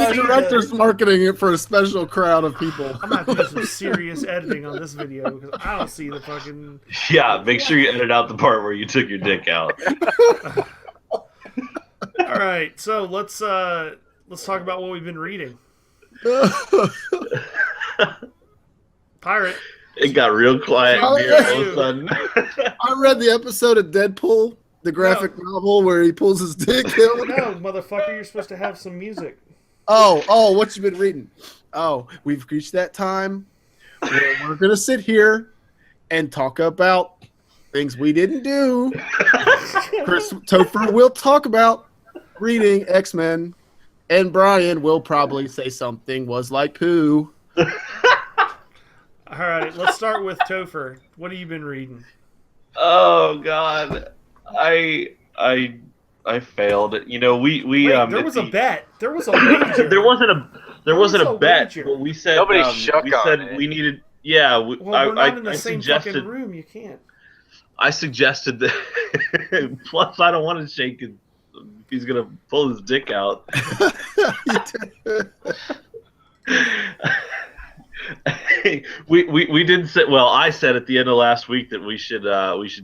The see director's marketing it for a special crowd of people. I'm going to have to do some serious editing on this video because I don't see the fucking... Yeah, make sure you edit out the part where you took your dick out. All right, so let's talk about what we've been reading. Pirate. It got real quiet Oh, here yeah. all of a sudden. I read the episode of Deadpool, the graphic novel where he pulls his dick out. No, motherfucker, you're supposed to have some music. Oh, what you been reading? Oh, we've reached that time where we're going to sit here and talk about things we didn't do. Chris Topher will talk about reading X-Men, and Brian will probably say something was like poo. All right, let's start with Topher. What have you been reading? Oh God, I failed. You know, we Wait, there was a bet. There was a wager. there wasn't a a bet. wager. But we said Nobody shook we on said it. we needed. Yeah, Well, we're not in the I same suggested. fucking room. You can't. I suggested that. Plus, I don't want to shake it. He's gonna pull his dick out. we did say. Well, I said at the end of last week that we should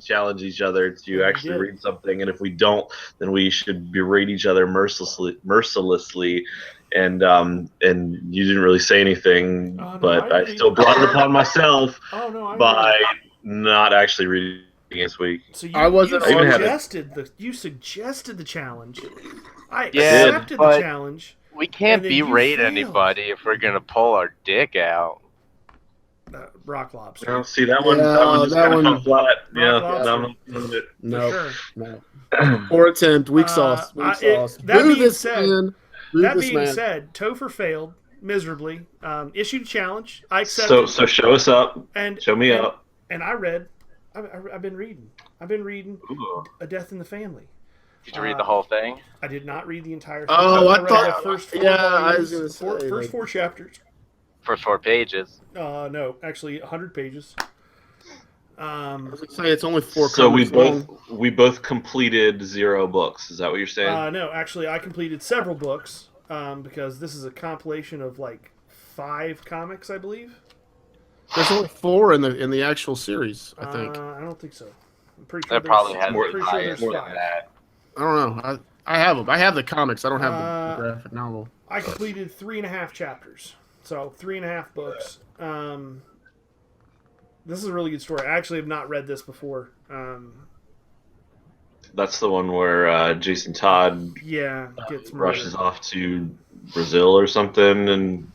challenge each other to Yeah, we actually did. read something, and if we don't, then we should berate each other mercilessly. And you didn't really say anything, Oh, no, but I I still brought it upon myself Oh no, I by not actually reading this week. So I wasn't on it. you suggested the challenge. I Yeah, accepted the but- challenge. We can't And then you berate failed. anybody if we're gonna pull our dick out. Rock lobster. Oh, see that one? Yeah, that one just that kind one- of fell flat. Yeah, Rock no, lobster. I'm not doing it. No, For sure. no. Poor attempt. Weak sauce. Weak sauce. that Boo being this said- man. Boo That this being man. said, Topher failed miserably. Issued a challenge. I accepted. So show us up. and Show me and, up. And I read. I've been reading. I've been reading Ooh. A Death in the Family. Did you read the whole thing? I did not read the entire thing. Oh, I read thought- the first four yeah, I volumes, was gonna say, first like- 4 chapters. First 4 pages. No, actually 100 pages. I was gonna say it's only 4 So we comics long. both completed 0 books. Is that what you're saying? No, actually, I completed several books because this is a compilation of like 5 comics, I believe. There's only 4 in the actual series, I think. I don't think so. I'm pretty sure That probably there's- has more I'm pretty than sure that, there's more more 5. than that. I don't know. I have them. I have the comics. I don't have Uh, the graphic novel. I completed 3.5 chapters, so 3.5 books. This is a really good story. I actually have not read this before. That's the one where Jason Todd Yeah, gets rushes murdered. off to Brazil or something and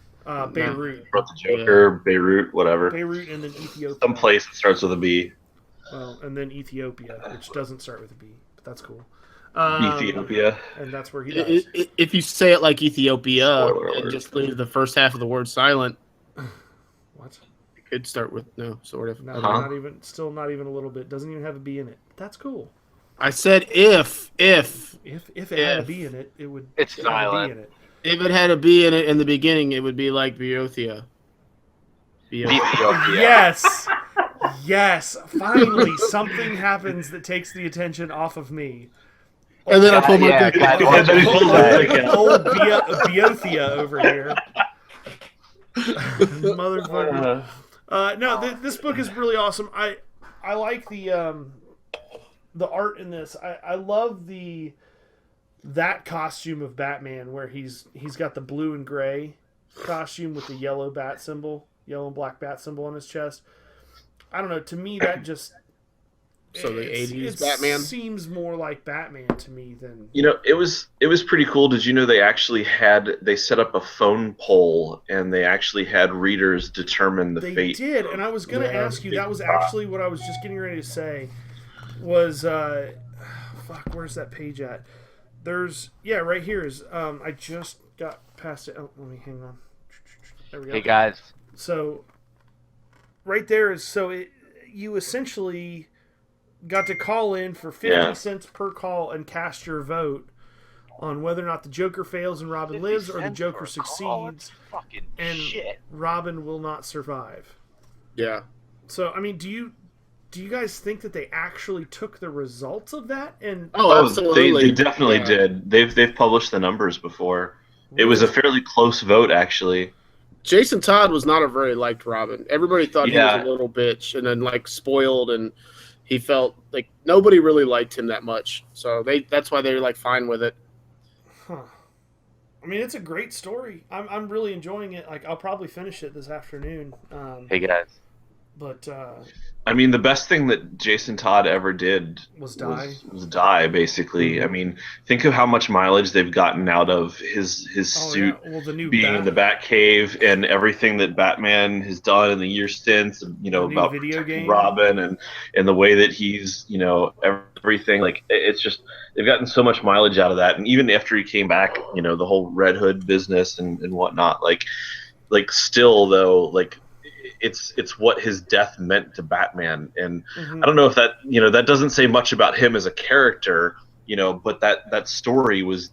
Beirut, brought the Joker, Beirut, whatever. Beirut, and then Ethiopia. Some place that starts with a B. Well, and then Ethiopia, which doesn't start with a B, but that's cool. Ethiopia. And that's where he dies. If you say it like Ethiopia Spoiler and alert. just leave the first half of the word silent, What? it could start with no, sort of. No, Huh? not even. Still, not even a little bit. Doesn't even have a B in it. That's cool. I said if If it had a If. B in it, it would. It's have a B silent. in it. if it had a B in it in the beginning, it would be like Beothia. Ethiopia. Yes. Yes, finally something happens that takes the attention off of me. And then I pulled my dick guys, out. And then he pulls his dick out. Old Beothea over here. Motherfucker. No, this book is really awesome. I like the art in this. I love that costume of Batman where he's got the blue and gray costume with the yellow and black bat symbol on his chest. I don't know. To me, that just So the 80s it Batman? seems more like Batman to me than It was pretty cool. Did you know they set up a phone poll and they actually had readers determine the they fate? did. And I was going to ask you. That was actually what I was just getting ready to say. Was fuck? Where's that page at? There's right here is I just got past it. Oh, let me hang on. There we go. Hey guys, So right there is you essentially got to call in for 50 cents per call and cast your vote on whether or not the Joker fails and Robin lives or the Joker succeeds and Robin will not survive. Yeah. So I mean, do you guys think that they actually took the results of that? And Oh, absolutely. They definitely did. They've published the numbers before. It was a fairly close vote, actually. Jason Todd was not a very liked Robin. Everybody thought he was a little bitch and then spoiled, and he felt like nobody really liked him that much. So that's why they're fine with it. Huh. I mean, it's a great story. I'm really enjoying it. I'll probably finish it this afternoon. hey guys. But I mean, the best thing that Jason Todd ever did was die, basically. I mean, think of how much mileage they've gotten out of his suit the new being in the Batcave and everything that Batman has done in the years since, about video game Robin and the way that he's, everything. It's just, they've gotten so much mileage out of that. And even after he came back, the whole Red Hood business and whatnot, still though, it's what his death meant to Batman, and I don't know if that that doesn't say much about him as a character, but that story was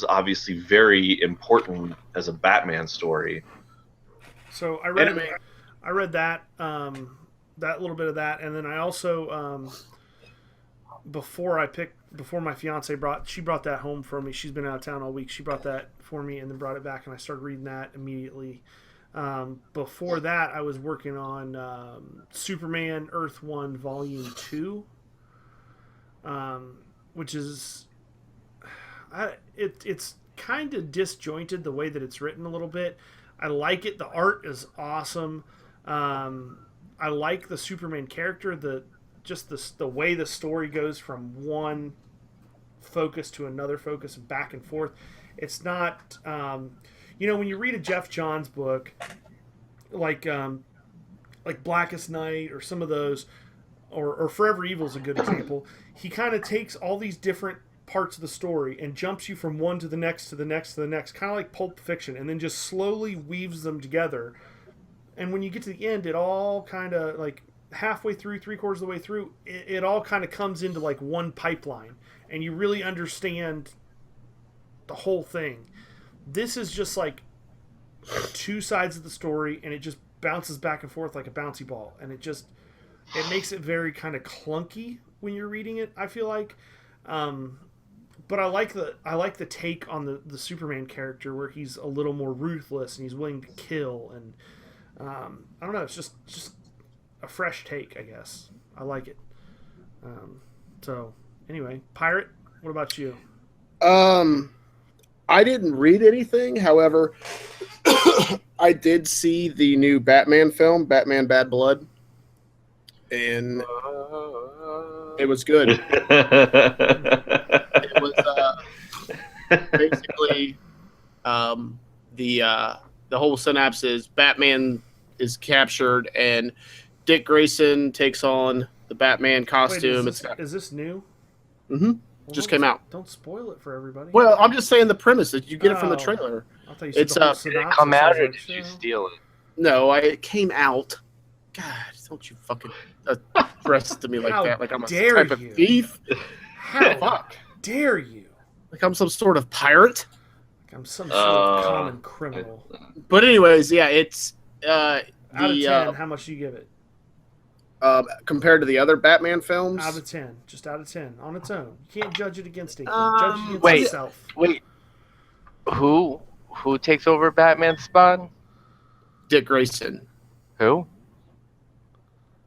obviously very important as a Batman story. So I read that that little bit of that, and then I also before my fiance brought that home for me. She's been out of town all week. She brought that for me and then brought it back, and I started reading that immediately. Before that, I was working on Superman Earth 1 Volume 2, which is it's kind of disjointed the way that it's written a little bit. I like it. The art is awesome. I like the Superman character. The way the story goes from one focus to another focus and back and forth. It's not. When you read a Jeff Johns book, like Blackest Night or some of those, or Forever Evil is a good example, he kind of takes all these different parts of the story and jumps you from one to the next to the next to the next, kind of like Pulp Fiction, and then just slowly weaves them together. And when you get to the end, it all kind of halfway through, 3/4 of the way through, it all kind of comes into one pipeline, and you really understand the whole thing. This is just two sides of the story, and it just bounces back and forth like a bouncy ball, and it makes it very kind of clunky when you're reading it, I feel like. But I like the take on the Superman character where he's a little more ruthless and he's willing to kill, and I don't know, it's just a fresh take, I guess. I like it. So anyway, Pirate, what about you? I didn't read anything. However, I did see the new Batman film, Batman Bad Blood, and it was good. It was basically the whole synapse is Batman is captured and Dick Grayson takes on the Batman costume. Wait, is this new? Mm-hmm. Well, just came out. Don't spoil it for everybody. Well, I'm just saying the premise that you get it from the trailer. I thought you said the whole synopsis. Did it come out or like, did you steal it? No, it came out. God, don't you fucking address to me like How that? Like I'm a dare type you. of thief? How Fuck. dare you? Like I'm some sort of pirate? Like I'm some sort of common criminal. But anyways, yeah, it's Out of 10, how much do you give it? compared to the other Batman films. Out of 10. Just out of 10. On its own. You can't judge it against anything. Um, Judge it against wait. itself. Wait, who takes over Batman's spot? Dick Grayson. Who?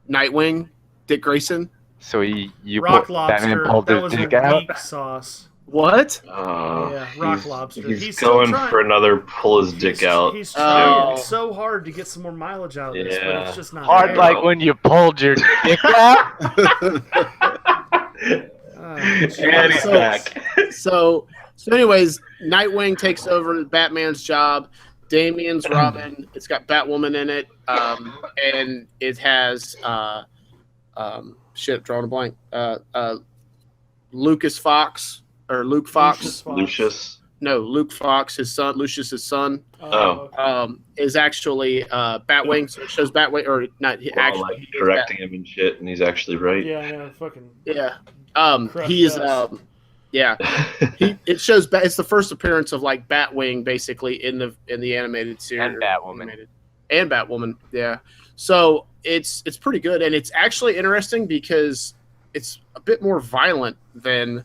Nightwing. Dick Grayson. So you Rock put Lobster. Batman pulled That his was dick a out? weak sauce. What? Yeah, Rock Lobster. He's still going trying. for another pull his dick out. He's trying Oh. so hard to get some more mileage out of this, but Yeah. it's just not Hard there. like when you pulled your dick out? And he's So- back. So anyways, Nightwing takes over Batman's job. Damian's Robin. It's got Batwoman in it, and it has drawing a blank. Lucas Fox or Luke Fox. Lucius. No, Luke Fox, his son, Lucius's son, Oh. is actually Batwing. So it shows Batwing, or not? Well, Actually, like he's correcting him and shit, and he's actually right. Yeah, I know. Fucking. Yeah. Crushed He's us. yeah. It shows it's the first appearance of like Batwing basically in the animated series. And Batwoman. And Batwoman, yeah. So it's pretty good, and it's actually interesting because it's a bit more violent than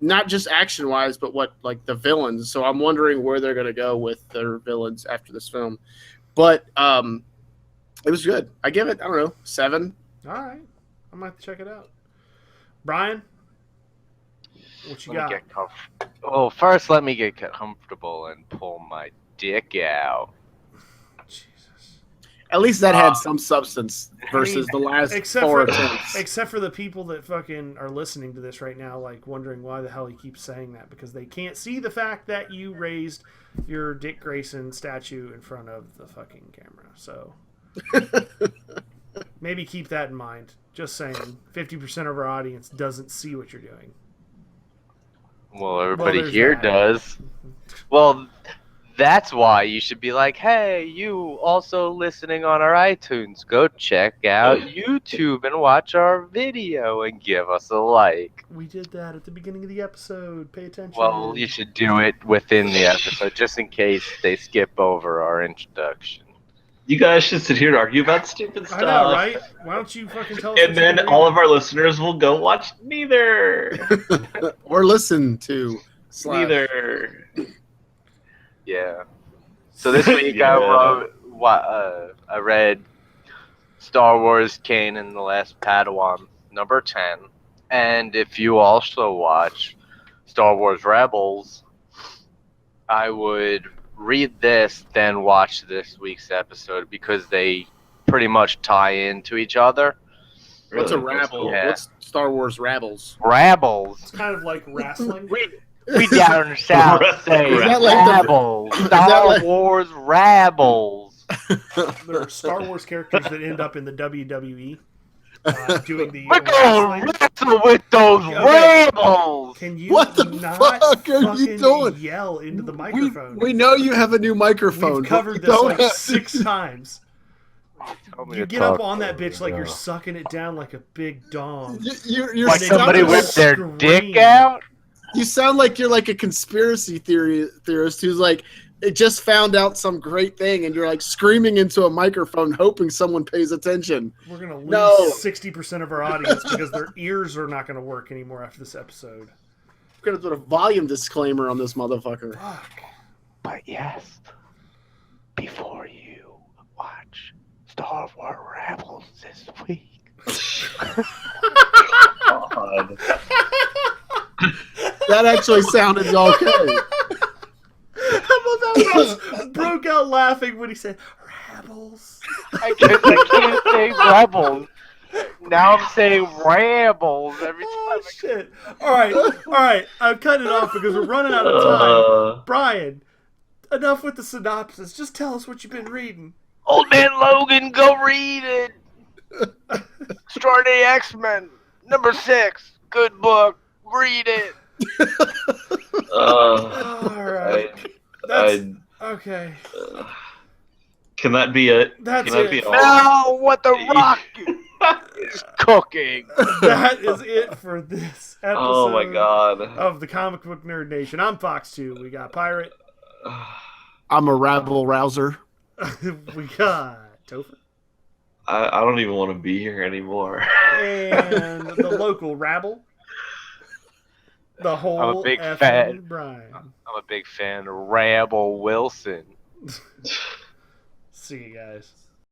not just action wise, but what like the villains. So I'm wondering where they're gonna go with their villains after this film. But it was good. I give it, I don't know, 7. All right. I might have to check it out. Brian? What you got? Oh, first let me get comfortable and pull my dick out. Jesus. At least that had some substance versus the last Except 4 for, attempts. except for the people that fucking are listening to this right now, like wondering why the hell he keeps saying that, because they can't see the fact that you raised your Dick Grayson statue in front of the fucking camera. So maybe keep that in mind. Just saying, 50% of our audience doesn't see what you're doing. Well, everybody there's here that. does. Well, that's why you should be like, hey, you also listening on our iTunes, go check out YouTube and watch our video and give us a like. We did that at the beginning of the episode. Pay attention. Well, you should do it within the episode just in case they skip over our introduction. You guys should sit here and argue about stupid stuff. I know, right? Why don't you fucking tell us? And then all of our listeners will go watch neither. Or listen to Neither. Yeah. So this week Yeah. I read Star Wars Kane and the Last Padawan, number 10. And if you also watch Star Wars Rebels, I would read this, then watch this week's episode because they pretty much tie into each other. What's a Really? That's rabble? cool. Yeah. What's Star Wars rabbles? Rabbles. It's kind of like wrestling. We down south say Is that like the- rabbles. that Star like- Wars rabbles. There are Star Wars characters that end up in the WWE doing the We're gonna wrestle with those Okay. rabbles. Can you What the not fuck are you fucking doing? yell into the microphone? We know you have a new microphone. We've covered but this you like don't- 6 times. Tell me You to get up talk on that over bitch like you're now. sucking it down like a big dong. You're Like sounding somebody like with their scream. dick out. You sound like you're like a conspiracy theorist who's like, it just found out some great thing, and you're like screaming into a microphone, hoping someone pays attention. We're gonna lose No. 60% of our audience because their ears are not gonna work anymore after this episode. We're gonna put a volume disclaimer on this motherfucker. Fuck. But yes, before you watch Star Wars Rebels this week, God. That actually sounded okay. I broke out laughing when he said "rebels." I can't say rebels. Now I'm saying rambles every time. Oh shit! All right. I'm cutting it off because we're running out of time. Brian, enough with the synopsis. Just tell us what you've been reading. Old Man Logan, go read it. Extraordinary X-Men, number 6. Good book. Read it. All right. That's okay. Can that be it? That's Can that it. be all? Now what the Rock is cooking. That is it for this episode. Oh my god. Of the Comic Book Nerd Nation. I'm Fox 2. We got Pirate. I'm a rabble rouser. We got Topher. I don't even want to be here anymore. And the local rabble. The whole I'm a big effing fan. Brian. I'm a big fan of Ramble Wilson. See you guys.